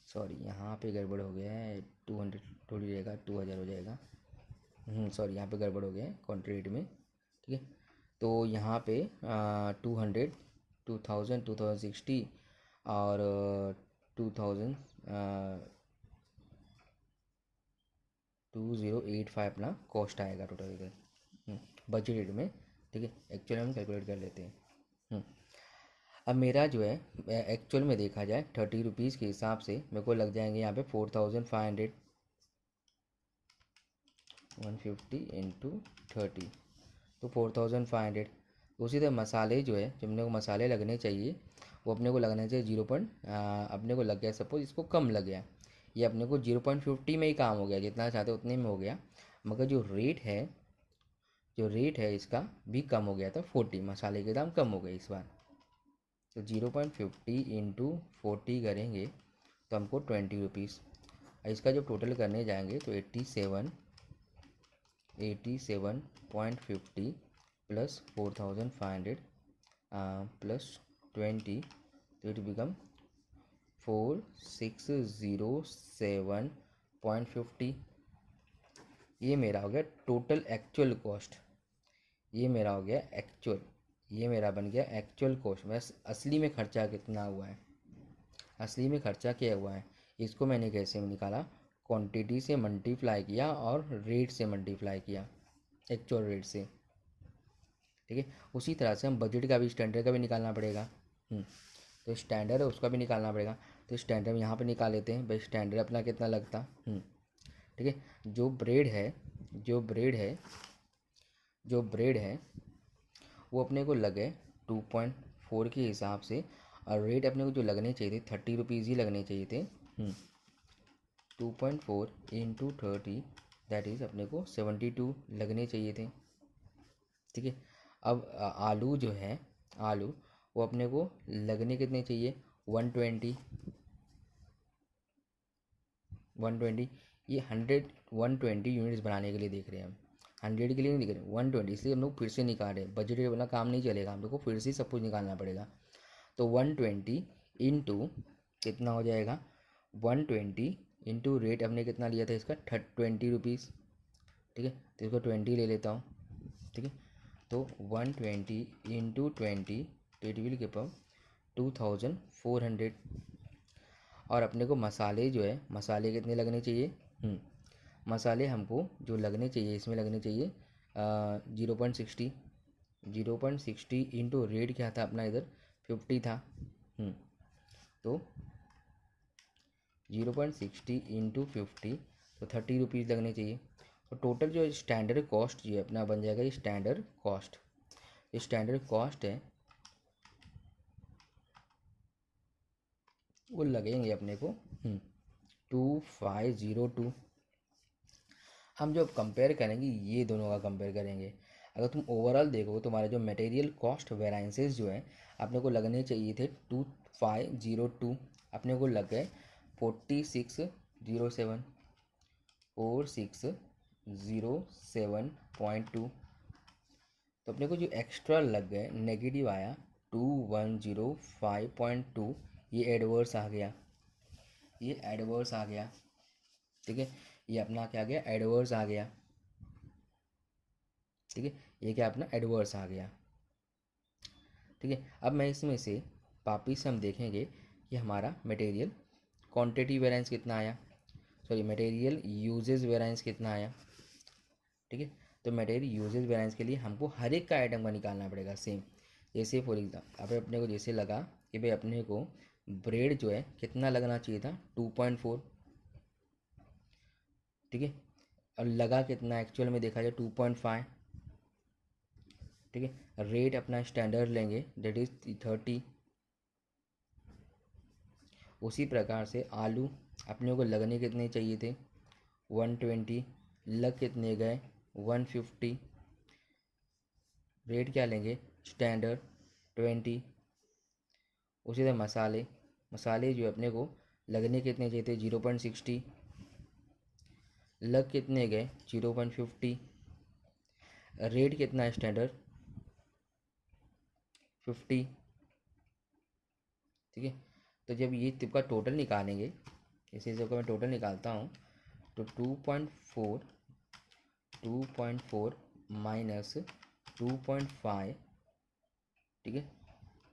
सॉरी यहाँ पे गड़बड़ हो गया है, 200 थोड़ी रहेगा, 2000 हो जाएगा, सॉरी यहाँ पे गड़बड़ हो गया है कॉन्ट्रेट में, ठीक है। तो यहाँ पे 200, 2000, 2060 और 2000, 2085 अपना कॉस्ट आएगा टोटल इधर बजट में, ठीक है। एक्चुअल हम कैलकुलेट कर लेते हैं। अब मेरा जो है एक्चुअल में देखा जाए 30 रुपीज़ के हिसाब से मेरे को लग जाएंगे यहाँ पे 4500, 150 इंटू 30, तो 4500। उसी तरह मसाले जो है, जो अपने को मसाले लगने चाहिए वो अपने को लगना चाहिए अपने को लग गया, सपोज इसको कम लग गया, ये अपने को 0.50 में ही काम हो गया, जितना चाहते उतने में हो गया, मगर जो रेट है इसका भी कम हो गया था, 40, मसाले के दाम कम हो गए इस बार। तो 0.50 इंटू 40 करेंगे तो हमको 20 रुपीज़, इसका जो टोटल करने जाएंगे तो 87.50 प्लस 4500 प्लस 20, तो इट बिकम 4607.50। ये मेरा हो गया टोटल एक्चुअल कॉस्ट, ये मेरा हो गया एक्चुअल, ये मेरा बन गया एक्चुअल कॉस्ट। बस असली में खर्चा कितना हुआ है, असली में खर्चा क्या हुआ है, इसको मैंने कैसे निकाला, क्वांटिटी से मल्टीप्लाई किया और रेट से मल्टीप्लाई किया, एक्चुअल रेट से, ठीक है। उसी तरह से हम बजट का भी, स्टैंडर्ड का भी निकालना पड़ेगा, तो स्टैंडर्ड है उसका भी निकालना पड़ेगा। तो स्टैंडर्ड यहाँ पे निकाल लेते हैं, भाई स्टैंडर्ड अपना कितना लगता, ठीक है। जो ब्रेड है वो अपने को लगे 2.4 के हिसाब से, और रेट अपने को जो लगने चाहिए थे 30 रुपीज़ ही लगने चाहिए थे, 2.4 इंटू 30, दैट इज़ अपने को 72 लगने चाहिए थे, ठीक है। अब आलू जो है, आलू वो अपने को लगने कितने चाहिए, 120, ये 120 यूनिट्स बनाने के लिए देख रहे हैं हम, 100 के लिए नहीं देख रहे, 120, इसलिए हम लोग फिर से निकाल रहे हैं, बजट वाला काम नहीं चलेगा, हम लोग को फिर से सब कुछ निकालना पड़ेगा। तो 120 इंटू कितना हो जाएगा, 120 इंटू रेट हमने कितना लिया था इसका, 20 रुपीज़, ठीक है। तो इसको 20 ले लेता हूँ, ठीक है। तो 120 इंटू 20, तो इट विल गिव 2400। और अपने को मसाले जो है, मसाले कितने लगने चाहिए, मसाले हमको जो लगने चाहिए, इसमें लगने चाहिए 0.60, इंटू रेट क्या था अपना इधर 50 था, तो 0.60 इंटू 50 तो 30 रुपीज़ लगने चाहिए। तो टोटल जो स्टैंडर्ड कॉस्ट ये अपना बन जाएगा, ये स्टैंडर्ड कॉस्ट, ये स्टैंडर्ड कॉस्ट है वो लगेंगे अपने को 2502। हम जो कंपेयर करेंगे ये दोनों का कंपेयर करेंगे। अगर तुम ओवरऑल देखो तुम्हारा जो मटेरियल कॉस्ट वेराइंसेस जो है अपने को लगने चाहिए थे 2502, अपने को लग गए 4607, 4607.2। तो अपने को जो एक्स्ट्रा लग गए नेगेटिव आया 2105.2, ये एडवर्स आ गया, ये एडवर्स आ गया। ठीक है, ये अपना क्या आ गया, एडवर्स आ गया। ठीक है, ये क्या अपना एडवर्स आ गया। ठीक है, अब मैं इसमें से वापिस से हम देखेंगे कि हमारा मटेरियल क्वांटिटी वेरिएंस कितना आया, सॉरी मटेरियल यूजेज वेरिएंस कितना आया। ठीक है, तो मटेरियल यूजेज वेरिएंस के लिए हमको हर एक का आइटम का निकालना पड़ेगा सेम। जैसे फॉर एग्जाम्पल अब अपने को जैसे लगा कि भाई अपने को ब्रेड जो है कितना लगना चाहिए था 2.4। ठीक है, और लगा कितना एक्चुअल में देखा जाए 2.5। ठीक है, रेट अपना स्टैंडर्ड लेंगे डेट इज 30। उसी प्रकार से आलू अपने को लगने कितने चाहिए थे 120, लग कितने गए 150। रेट क्या लेंगे स्टैंडर्ड 20। उसी तरह मसाले, मसाले जो अपने को लगने कितने चाहिए थे 0.60, लग कितने गए 0.50। रेट कितना है स्टैंडर्ड 50। ठीक है, तो जब ये तिप का टोटल निकालेंगे, इसी जब मैं टोटल निकालता हूँ तो 2.4 माइनस 2.5, ठीक है,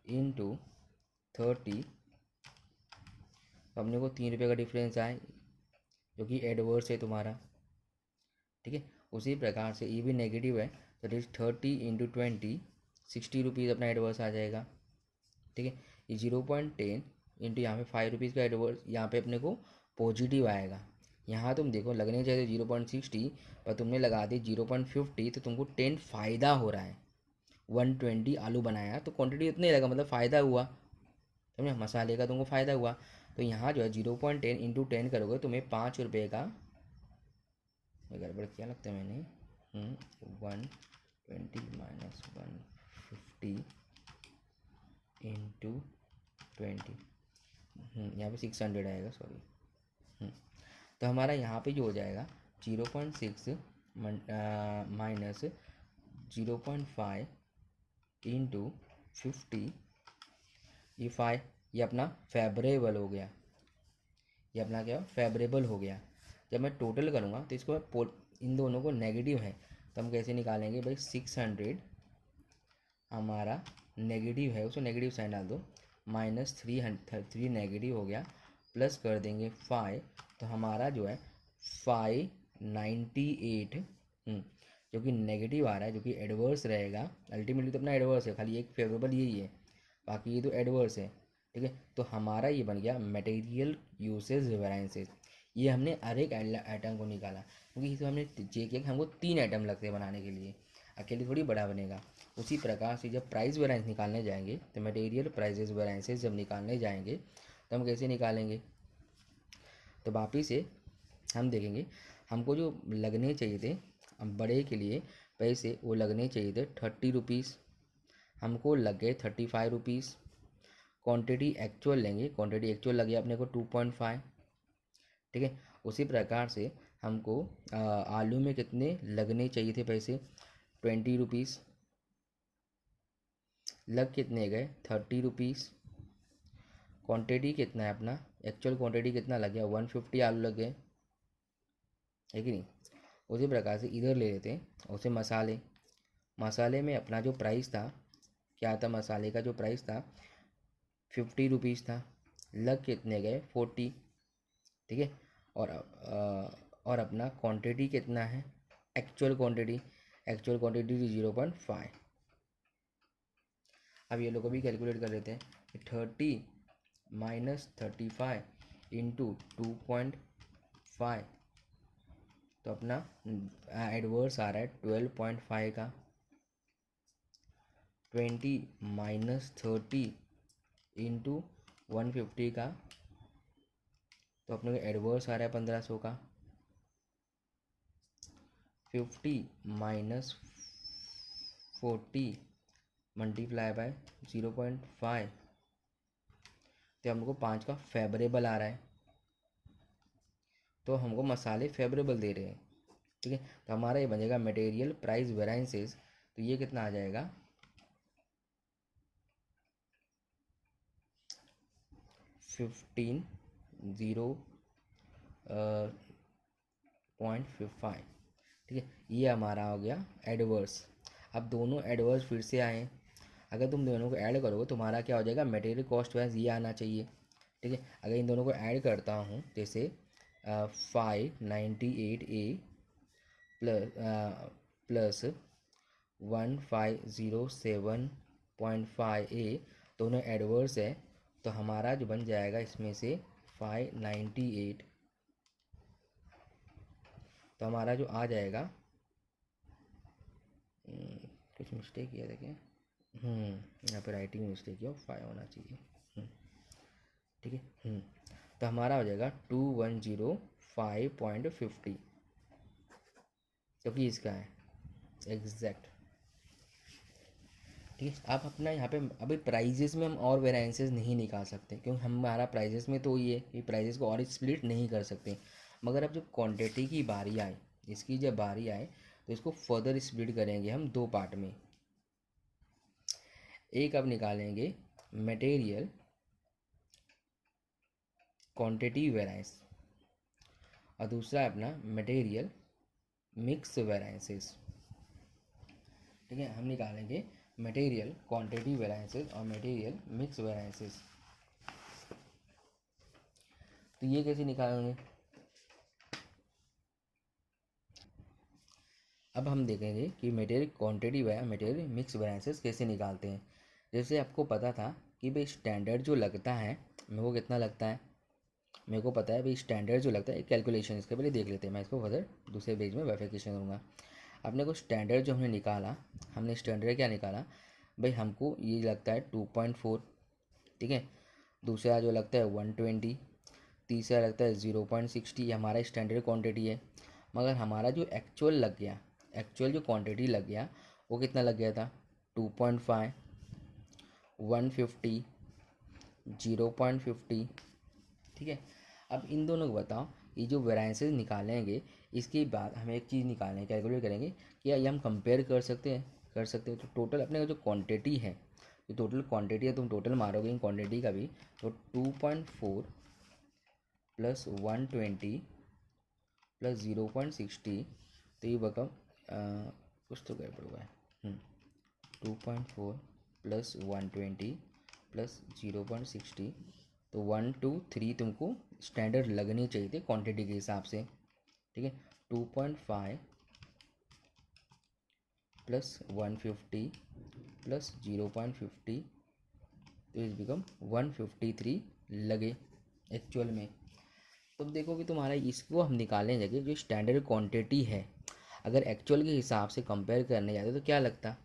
इंटू 30, अपने को 3 रुपये का डिफरेंस आए जो कि एडवर्स है तुम्हारा। ठीक है, उसी प्रकार से ये भी नेगेटिव है तो इट इज 30 इंटू 20, 60 रुपीज़ अपना एडवर्स आ जाएगा। ठीक है, ये 0.10 इंटू यहाँ पे 5 रुपीज़ का एडवर्स, यहाँ पे अपने को पॉजिटिव आएगा। यहाँ तुम देखो लगने चाहिए 0.60 पर तुमने लगा दी 0.50, तो तुमको 10 फ़ायदा हो रहा है। 120 आलू बनाया तो क्वांटिटी उतनी ही लगा, मतलब फ़ायदा हुआ, समझे, मसाले का तुमको फ़ायदा हुआ। तो यहाँ जो है 0.10 इंटू 10 करोगे तुम्हें 5 रुपये का, गड़बड़ किया लगता है मैंने, 120 माइनस 150 इंटू 20, यहाँ पे 600 आएगा, सॉरी। तो हमारा यहाँ पे जो हो जाएगा 0.6 माइनस 0.5 इंटू 50, ये 5, ये अपना फेवरेबल हो गया, ये अपना क्या फेवरेबल हो गया। जब मैं टोटल करूँगा तो इसको मैं इन दोनों को नेगेटिव है तो हम कैसे निकालेंगे भाई 600 हमारा नेगेटिव है, उसको नेगेटिव साइन डाल दो, माइनस 3 नेगेटिव हो गया, प्लस कर देंगे 5, तो हमारा जो है 598, जो कि नेगेटिव आ रहा है, जो कि एडवर्स रहेगा। अल्टीमेटली तो अपना एडवर्स है, खाली एक फेवरेबल यही है, बाकी ये तो एडवर्स है। ठीक है, तो हमारा ये बन गया मटेरियल यूसेज वेराइंसेस। ये हमने हर एक आइटम को निकाला क्योंकि इसे हमने चेक किया कि हमको 3 आइटम लगते हैं बनाने के लिए, अकेले थोड़ी बड़ा बनेगा। उसी प्रकार से जब प्राइस वेराइंस निकालने जाएंगे तो मटेरियल प्राइजेस वेराइंसेस जब निकालने जाएंगे तो हम कैसे निकालेंगे, तो वापिस से हम देखेंगे हमको जो लगने चाहिए थे बड़े के लिए पैसे, वो लगने चाहिए थे 30 रुपीज़, हमको लग गए 35 रुपीज़। क्वांटिटी एक्चुअल लेंगे, क्वांटिटी एक्चुअल लगे अपने को 2.5। ठीक है, उसी प्रकार से हमको आलू में कितने लगने चाहिए थे पैसे 20 रुपीज़, लग कितने गए 30 रुपीज़। क्वांटिटी कितना है अपना, एक्चुअल क्वांटिटी कितना लग गया 150 आलू लग गए, है कि नहीं। उसी प्रकार से इधर ले लेते हैं उसे मसाले, मसाले में अपना जो प्राइस था क्या था, मसाले का जो प्राइस था 50 रुपीज़ था, लग कितने गए 40। ठीक है, और अपना क्वांटिटी कितना है एक्चुअल क्वांटिटी, एक्चुअल क्वांटिटी 0.5। अब ये लोग को भी कैलकुलेट कर लेते हैं, 30 माइनस 35 इंटू 2.5, तो अपना एडवर्स आ रहा है 12.5 का। 20 माइनस 30 इंटू 150 का, तो अपने को एडवर्स आ रहा है 1500 का। 50 माइनस 40 मल्टीप्लाई बाय 0.5, तो हमको 5 का फेवरेबल आ रहा है, तो हमको मसाले फेवरेबल दे रहे हैं। ठीक है, तो हमारा ये बनेगा मटेरियल प्राइस वेराइंसेस। तो ये कितना आ जाएगा, 15.5। ठीक है, ये हमारा हो गया एडवर्स। अब दोनों एडवर्स फिर से आए, अगर तुम दोनों को ऐड करोगे तुम्हारा क्या हो जाएगा, मटेरियल कॉस्ट वाइज ये आना चाहिए। ठीक है, अगर इन दोनों को ऐड करता हूँ, जैसे 598A प्लस 1507.5A, दोनों एडवर्स है, तो हमारा जो बन जाएगा इसमें से 598, तो हमारा जो आ जाएगा, कुछ मिस्टेक किया देखिए, यहाँ पे राइटिंग मिस्टेक किया, 5 होना चाहिए। ठीक है, तो हमारा हो जाएगा 2105.50, क्योंकि इसका है एग्जैक्ट। ठीक है, आप अपना यहाँ पे अभी प्राइजेस में हम और वेराइंसेस नहीं निकाल सकते, क्योंकि हमारा प्राइजेस में तो ये कि प्राइजेस को और स्प्लिट नहीं कर सकते। मगर अब जब क्वांटिटी की बारी आए, इसकी जब बारी आए, तो इसको फर्दर स्प्लिट करेंगे हम दो पार्ट में। एक अब निकालेंगे मटेरियल क्वांटिटी वेराइंस, और दूसरा अपना मटेरियल मिक्स वेराइंसेस। ठीक है, हम निकालेंगे मटेरियल क्वांटिटी वेराइंसेस और मटेरियल मिक्स वेराइंसेस। तो ये कैसे निकालेंगे, अब हम देखेंगे कि मटेरियल क्वांटिटी व मटेरियल मिक्स वेराइंसेस कैसे निकालते हैं। जैसे आपको पता था कि भाई स्टैंडर्ड जो लगता है मेरे को कितना लगता है, मेरे को पता है भाई स्टैंडर्ड जो लगता है, कैलकुलेशन इसके पहले देख लेते हैं, मैं इसको फर्दर दूसरे पेज में वेरिफिकेशन करूँगा। अपने को स्टैंडर्ड जो हमने निकाला, हमने स्टैंडर्ड क्या निकाला भाई, हमको ये लगता है 2.4। ठीक है, दूसरा जो लगता है 120, तीसरा लगता है 0.60, ये हमारा स्टैंडर्ड क्वांटिटी है। मगर हमारा जो एक्चुअल लग गया, एक्चुअल जो क्वांटिटी लग गया वो कितना लग गया था, 2.5, 150, 0.50। ठीक है, अब इन दोनों को बताओ, ये जो वेराइंसेस निकालेंगे इसके बाद हमें एक चीज़ निकालनी है, कैलकुलेट करेंगे क्या ये हम कंपेयर कर सकते हैं, कर सकते हैं। तो टोटल अपने का जो क्वांटिटी है, जो टोटल क्वांटिटी है, तुम टोटल मारोगे इन क्वांटिटी का भी, तो 2.4 प्लस 120 प्लस 0.60, तो ये बकम कुछ तो गड़बड़ हुआ है। 2.4 प्लस 120 प्लस 0.60, तो 1 2 3 तुमको स्टैंडर्ड लगनी चाहिए थे क्वांटिटी के हिसाब से। ठीक है, 2.5 प्लस 150 प्लस 0.50, तो इस बिकम 153 लगे एक्चुअल में। तो अब देखो कि तुम्हारा इसको हम निकालने लगे, जो स्टैंडर्ड क्वांटिटी है अगर एक्चुअल के हिसाब से कंपेयर करने जाते तो क्या लगता,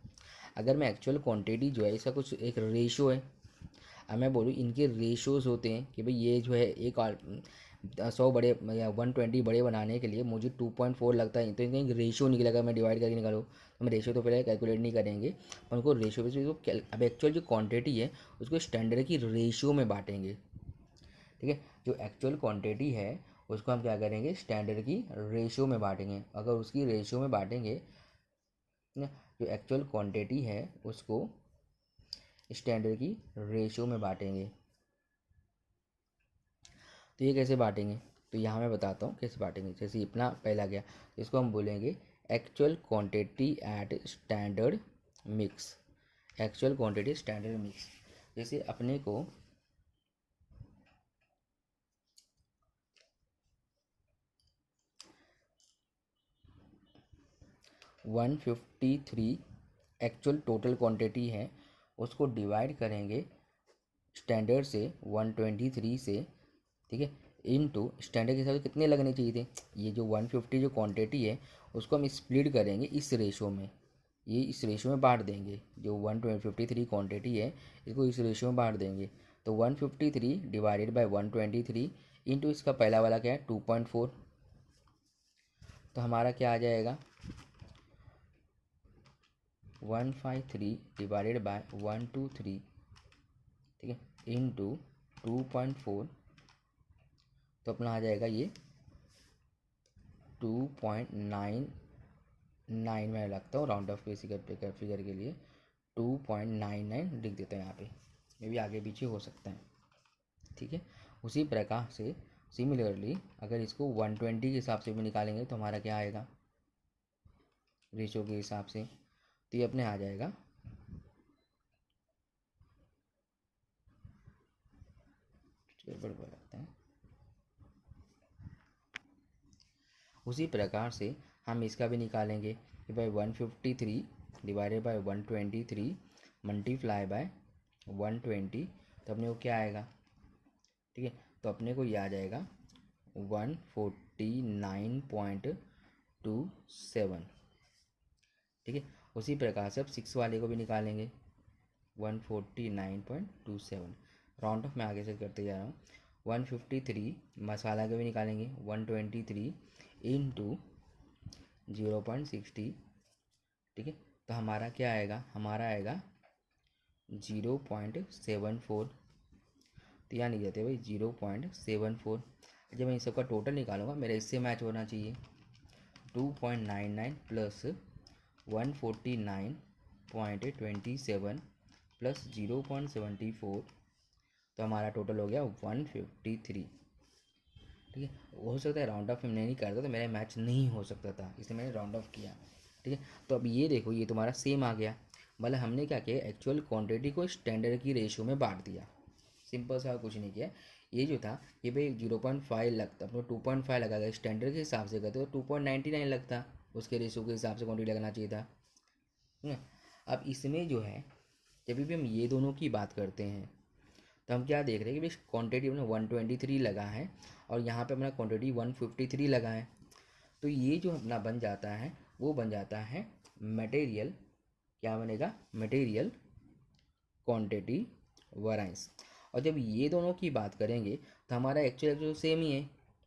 अगर मैं एक्चुअल क्वांटिटी जो है इसका कुछ एक रेशो है, अब मैं बोलूँ इनके रेशोज़ होते हैं कि भाई ये जो है एक 100 बड़े या 120 बड़े बनाने के लिए मुझे 2.4 लगता है, तो इनका एक रेशो निकलेगा, मैं डिवाइड करके निकालूँ तो हम रेशो तो पहले कैलकुलेट नहीं करेंगे, पर उनको रेशो पे अब एक्चुअल जो क्वांटिटी है उसको स्टैंडर्ड की रेशियो में बांटेंगे। ठीक है, जो एक्चुअल क्वांटिटी है उसको हम क्या करेंगे, स्टैंडर्ड की रेशियो में बांटेंगे। अगर उसकी रेशियो में बांटेंगे ना, जो एक्चुअल क्वांटिटी है उसको स्टैंडर्ड की रेशियो में बांटेंगे। तो ये कैसे बांटेंगे, तो यहाँ मैं बताता हूँ कैसे बांटेंगे। जैसे इतना पहला गया, इसको हम बोलेंगे actual quantity eight standard mix, actual quantity standard mix. जैसे अपने को 153 एक्चुअल टोटल क्वांटिटी है, उसको डिवाइड करेंगे स्टैंडर्ड से 123 से, ठीक है, इनटू स्टैंडर्ड के हिसाब से कितने लगने चाहिए थे, ये जो 150 जो क्वांटिटी है उसको हम स्प्लिट करेंगे इस रेशो में, ये इस रेशो में बांट देंगे, जो 153 क्वांटिटी है इसको इस रेशो में बांट देंगे। तो 153 डिवाइडेड बाय 123 इंटू इसका पहला वाला क्या है 2.4, तो हमारा क्या आ जाएगा 153 डिवाइडेड बाय 123, ठीक है, इंटू 2.4, तो अपना आ जाएगा ये 2.99 मैं लगता हूँ राउंड ऑफ फिगर के लिए 2.99 लिख देते हैं यहाँ पे, ये भी आगे पीछे हो सकता है, ठीक है। उसी प्रकार से सिमिलरली अगर इसको 120 के हिसाब से भी निकालेंगे तो हमारा क्या आएगा रेशो के हिसाब से, तो ये अपने आ जाएगा लगता है। उसी प्रकार से हम इसका भी निकालेंगे कि भाई 153 डिवाइडेड बाय 123 मल्टीप्लाई बाय 120, तो अपने को क्या आएगा, ठीक है, तो अपने को ये आ जाएगा 149.27, ठीक है। उसी प्रकार से अब 6 वाले को भी निकालेंगे 149.27, राउंड ऑफ मैं आगे से करते जा रहा हूँ। 153 मसाला का भी निकालेंगे 123 इंटू 0.60, ठीक है, तो हमारा क्या आएगा, हमारा आएगा 0.74, तो यहाँ नहीं जाते भाई 0.74। जब मैं इन सबका टोटल निकालूंगा मेरा इससे मैच होना चाहिए 2.99 प्लस 149.27 प्लस 0.74, तो हमारा टोटल हो गया 153, ठीक है। हो सकता है राउंड ऑफ में नहीं करता तो मेरा मैच नहीं हो सकता था, इसलिए मैंने राउंड ऑफ किया, ठीक है। तो अब ये देखो ये तुम्हारा सेम आ गया, मतलब हमने क्या किया एक्चुअल क्वांटिटी को स्टैंडर्ड की रेशो में बांट दिया, सिंपल सा, कुछ नहीं किया। ये जो था ये भाई 0.5 लगता, अपने 2.5 लगा गया, स्टैंडर्ड के हिसाब से करते तो 2.99 लगता, उसके रेशो के हिसाब से क्वांटिटी लगना चाहिए था, है ना। अब इसमें जो है जब भी हम ये दोनों की बात करते हैं तो हम क्या देख रहे हैं कि भाई क्वांटिटी अपना 123 लगा है और यहाँ पे अपना क्वांटिटी 153 लगा है, तो ये जो अपना बन जाता है वो बन जाता है मटेरियल, क्या बनेगा मटेरियल क्वांटिटी वेरिएंस। और जब ये दोनों की बात करेंगे तो हमारा एक्चुअल जो सेम ही है,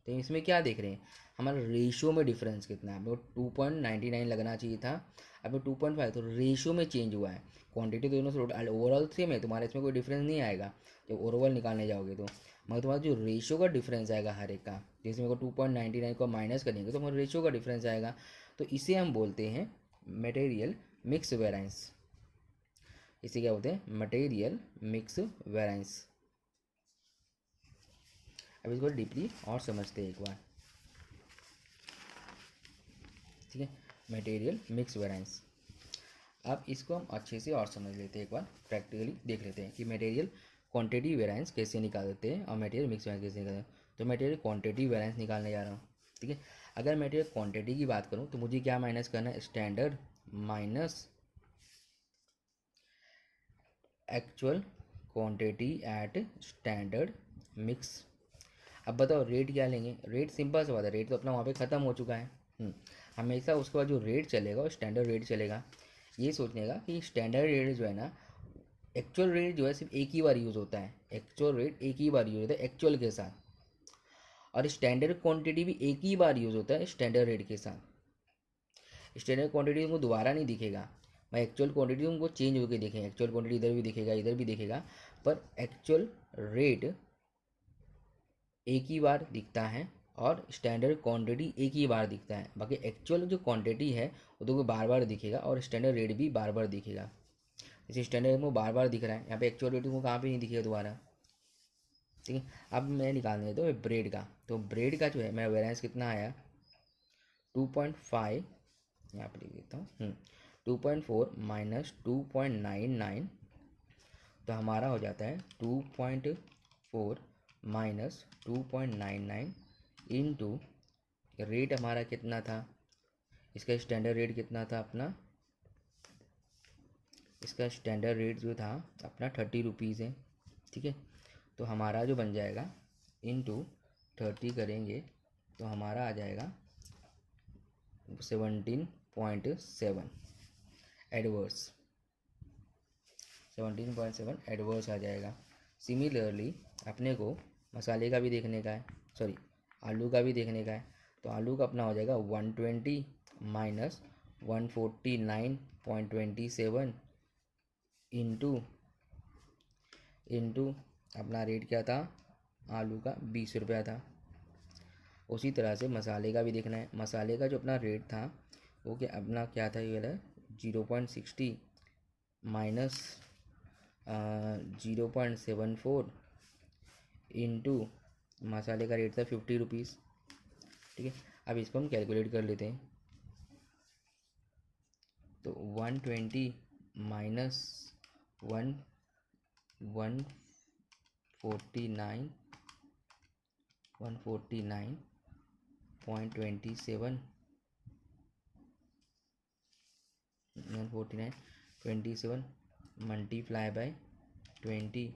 तो इसमें क्या देख रहे हैं हमारा रेशियो में डिफरेंस कितना है, 2.99 लगना चाहिए था, अब 2.5, तो रेशियो में चेंज हुआ है, क्वांटिटी दोनों से ओवरऑल सेम है, तुम्हारे इसमें कोई डिफरेंस नहीं आएगा जब ओवरऑल निकालने जाओगे तो, मगर तुम्हारा जो रेशियो का डिफरेंस आएगा हर एक का, जैसे मेरे को 2.99 को माइनस करेंगे तो हमारा रेशियो का डिफरेंस आएगा, तो इसे हम बोलते हैं मटेरियल मिक्स वेरिएंस, इसे क्या बोलते हैं मटेरियल मिक्स वेरिएंस। अब इसको डीपली और समझते हैं एक बार, ठीक है, मटेरियल मिक्स वेरिएंस। अब इसको हम अच्छे से और समझ लेते हैं, एक बार प्रैक्टिकली देख लेते हैं कि मटेरियल क्वांटिटी वेरिएंस कैसे निकाल देते हैं और मटेरियल मिक्स वेरिएंस कैसे निकालते हैं। तो मटेरियल क्वांटिटी वेरिएंस निकालने जा रहा हूँ, ठीक है। अगर मटेरियल क्वांटिटी की बात करूँ तो मुझे क्या माइनस करना है, standard minus actual quantity eight standard mix. अब बताओ रेट क्या लेंगे, रेट सिंपल सा बात है, रेट तो अपना वहाँ पे ख़त्म हो चुका है, हमेशा उसके बाद जो रेट चलेगा वो स्टैंडर्ड रेट चलेगा। ये सोचने का कि स्टैंडर्ड रेट जो है ना, एक्चुअल रेट जो है सिर्फ एक ही बार यूज़ होता है, एक्चुअल रेट एक ही बार यूज़ होता है एक्चुअल के साथ, और स्टैंडर्ड क्वांटिटी भी एक ही बार यूज़ होता है स्टैंडर्ड रेट के साथ। स्टैंडर्ड क्वांटिटी तुमको दोबारा नहीं दिखेगा, मैं एक्चुअल क्वांटिटी तुमको चेंज होकर दिखेगा, एक्चुअल क्वांटिटी इधर भी दिखेगा इधर भी दिखेगा, पर एक्चुअल रेट एक ही बार दिखता है और स्टैंडर्ड क्वांटिटी एक ही बार दिखता है, बाकी एक्चुअल जो क्वांटिटी है वो तुमको बार बार दिखेगा और स्टैंडर्ड रेट भी बार बार दिखेगा। जैसे स्टैंडर्ड रेट में बार बार दिख रहा है, यहाँ पे एक्चुअल रेट तुमको कहाँ पे नहीं दिखेगा दोबारा, ठीक है। अब मैं निकालने देता हूँ ब्रेड का, तो ब्रेड का जो है मेरा वेरिएंस कितना आया 2.5, यहाँ पर लिख देता हूँ 2.4 माइनस 2.99, तो हमारा हो जाता है 2.4 माइनस 2.99 इंटू रेट हमारा कितना था, इसका स्टैंडर्ड रेट कितना था अपना, इसका स्टैंडर्ड रेट जो था अपना 30 रुपीज़ है, ठीक है। तो हमारा जो बन जाएगा इंटू 30 करेंगे तो हमारा आ जाएगा 17.7 एडवर्स, 17.7 एडवर्स आ जाएगा। सिमिलरली अपने को मसाले का भी देखने का है, सॉरी आलू का भी देखने का है। तो आलू का अपना हो जाएगा 120 माइनस 149.27 इंटू अपना रेट क्या था आलू का 20 रुपया था। उसी तरह से मसाले का भी देखना है। मसाले का जो अपना रेट था वो क्या अपना क्या था, ये वाला 0.60 माइनस 0.74 इंटू मसाले का रेट था 50 रुपीज़। ठीक है, अब इसको हम कैलकुलेट कर लेते हैं। तो 120 माइनस 149.27 मल्टीप्लाई बाय 20,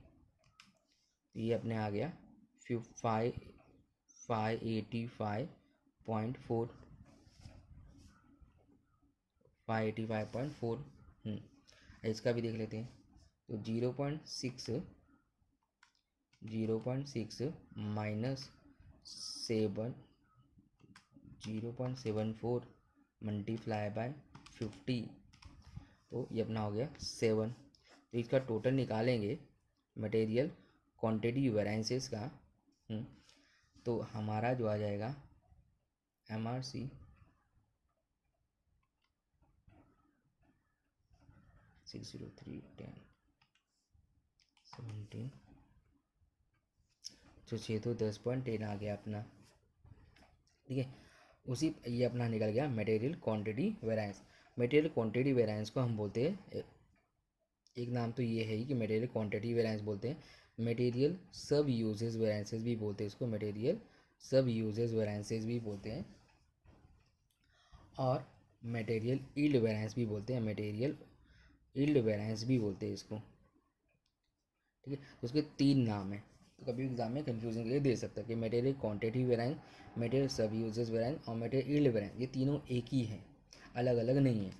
ये अपने आ गया 585.4 585.4। इसका भी देख लेते हैं। तो 0.6 माइनस 0.74 मल्टीप्लाई बाय 50, तो ये अपना हो गया 7। तो इसका टोटल निकालेंगे मटेरियल क्वांटिटी वेरिएंसेस का। तो हमारा जो आ जाएगा MRC 60310 17, तो 6 तो 10.10 आ गया अपना। ठीक है, उसी ये अपना निकल गया material quantity variance. Material quantity variance को हम बोलते हैं, एक नाम तो ये है ही कि मटेरियल क्वांटिटी वेरिएंस बोलते हैं। मटेरियल सब यूजेस वेरिएंसेस भी बोलते हैं इसको, मटेरियल सब यूजेस वेरिएंसेस भी बोलते हैं, और मटेरियल यील्ड वेरिएंस भी बोलते हैं, मटेरियल यील्ड वेरिएंस भी बोलते हैं इसको। ठीक है, तो उसके 3 नाम हैं। तो कभी एग्जाम में कंफ्यूजन के लिए दे सकता है कि मटेरियल क्वांटिटी वेरिएंस, मटेरियल सब यूजेस वेरिएंस और मटेरियल यील्ड वेरिएंस, ये तीनों एक ही हैं, अलग अलग नहीं है।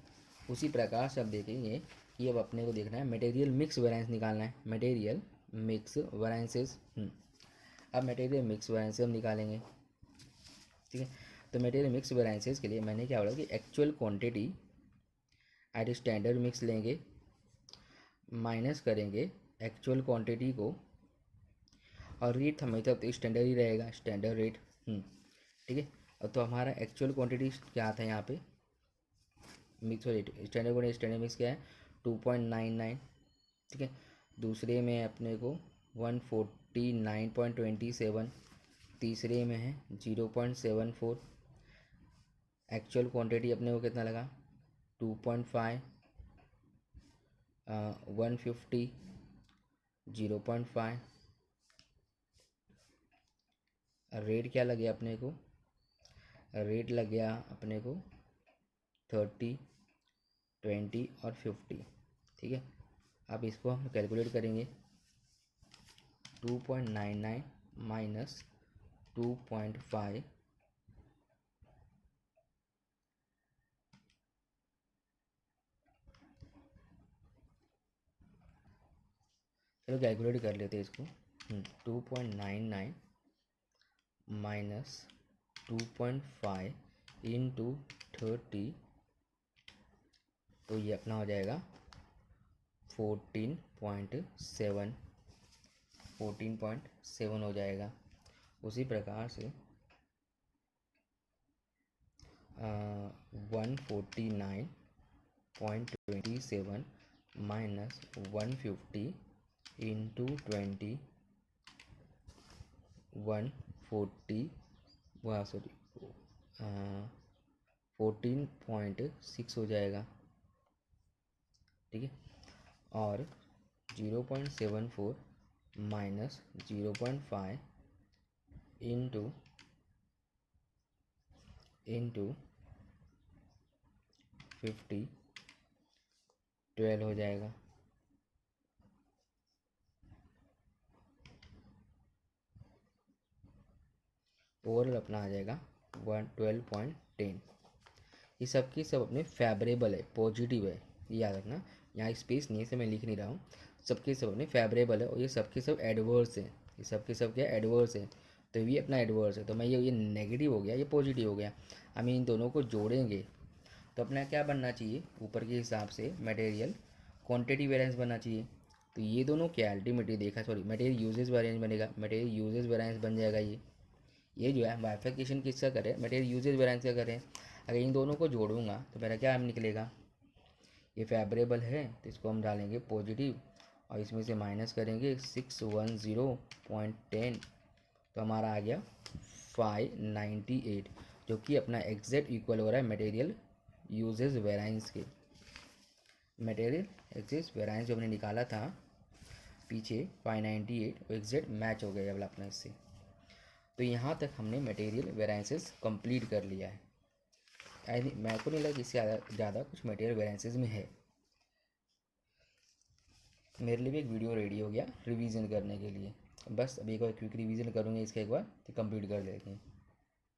उसी प्रकार से अब देखेंगे कि अब अपने को देखना है मटेरियल मिक्स वेरिएंस निकालना है, मटेरियल मिक्स वेरिएंसेस। अब मटेरियल मिक्स वेरिएंसेस हम निकालेंगे। ठीक है, तो मटेरियल मिक्स वेरिएंसेस के लिए मैंने क्या बोला कि actual quantity eight standard mix लेंगे, माइनस करेंगे एक्चुअल क्वांटिटी को, और रेट हमेशा तो स्टैंडर्ड ही रहेगा, स्टैंडर्ड रेट। ठीक है, और तो हमारा एक्चुअल क्वांटिटी क्या था यहाँ पे mix rate, standard quantity standard mix क्या है 2.99। ठीक है, दूसरे में अपने को 149.27, तीसरे में है 0.74। एक्चुअल क्वांटिटी अपने को कितना लगा 2.5, 150, 0.5। रेट क्या लगे अपने को, रेट लग गया अपने को 30, 20 और 50। ठीक है, अब इसको हम कैलकुलेट करेंगे। 2.99 माइनस 2.5, चलो कैलकुलेट कर लेते हैं इसको। 2.99 माइनस 2.5 इंटू 30, तो ये अपना हो जाएगा 14.7 हो जाएगा। उसी प्रकार से 149.27 माइनस 150 इंटू 20, 140 सॉरी 14.6 हो जाएगा। ठीक है, और 0.74 माइनस 0.5 इंटू 50, 12 हो जाएगा। ओवरऑल अपना आ जाएगा 112.10। ये सब के सब अपने फेवरेबल है, पॉजिटिव है, ये याद रखना। यहाँ स्पेस नहीं है इसे मैं लिख नहीं रहा हूँ। सबके सब अपने फेवरेबल है और ये सबके सब एडवर्स है। ये सबके सब क्या एडवर्स है, तो ये अपना एडवर्स है। तो मैं ये नेगेटिव हो गया, ये पॉजिटिव हो गया। हम इन दोनों को जोड़ेंगे तो अपना क्या बनना चाहिए, ऊपर के हिसाब से मटेरियल क्वांटिटी वेरिएंस बनना चाहिए। तो ये दोनों क्या अल्टीमेटली देखा, सॉरी मटेरियल यूजेज वेरिएंस बनेगा, मटेरियल यूजेज वेरिएंस बन जाएगा। ये जो है बाइफिकेशन किसका करें, मटेरियल यूजेज वेरिएंस का करें। अगर इन दोनों को जोड़ूंगा तो मेरा क्या निकलेगा, ये फेवरेबल है तो इसको हम डालेंगे पॉजिटिव और इसमें से माइनस करेंगे 610.10, तो हमारा आ गया 598, जो कि अपना एग्जैक्ट इक्वल हो रहा है मटेरियल यूजेज वेरिएंस के। मटेरियल एक्सिस वेरिएंस जो हमने निकाला था पीछे 598, वो एग्जैक्ट मैच हो गया वाला अपना इससे। तो यहाँ तक हमने मटेरियल वेरिएंसेस कंप्लीट कर लिया है। मेरे को नहीं लगा इससे ज़्यादा कुछ मटेरियल वेरिएंसेस में है। मेरे लिए भी एक वीडियो रेडी हो गया रिवीजन करने के लिए। बस अभी एक बार क्विक रिवीजन करूँगे इसका एक बार, तो कंप्लीट कर लेंगे।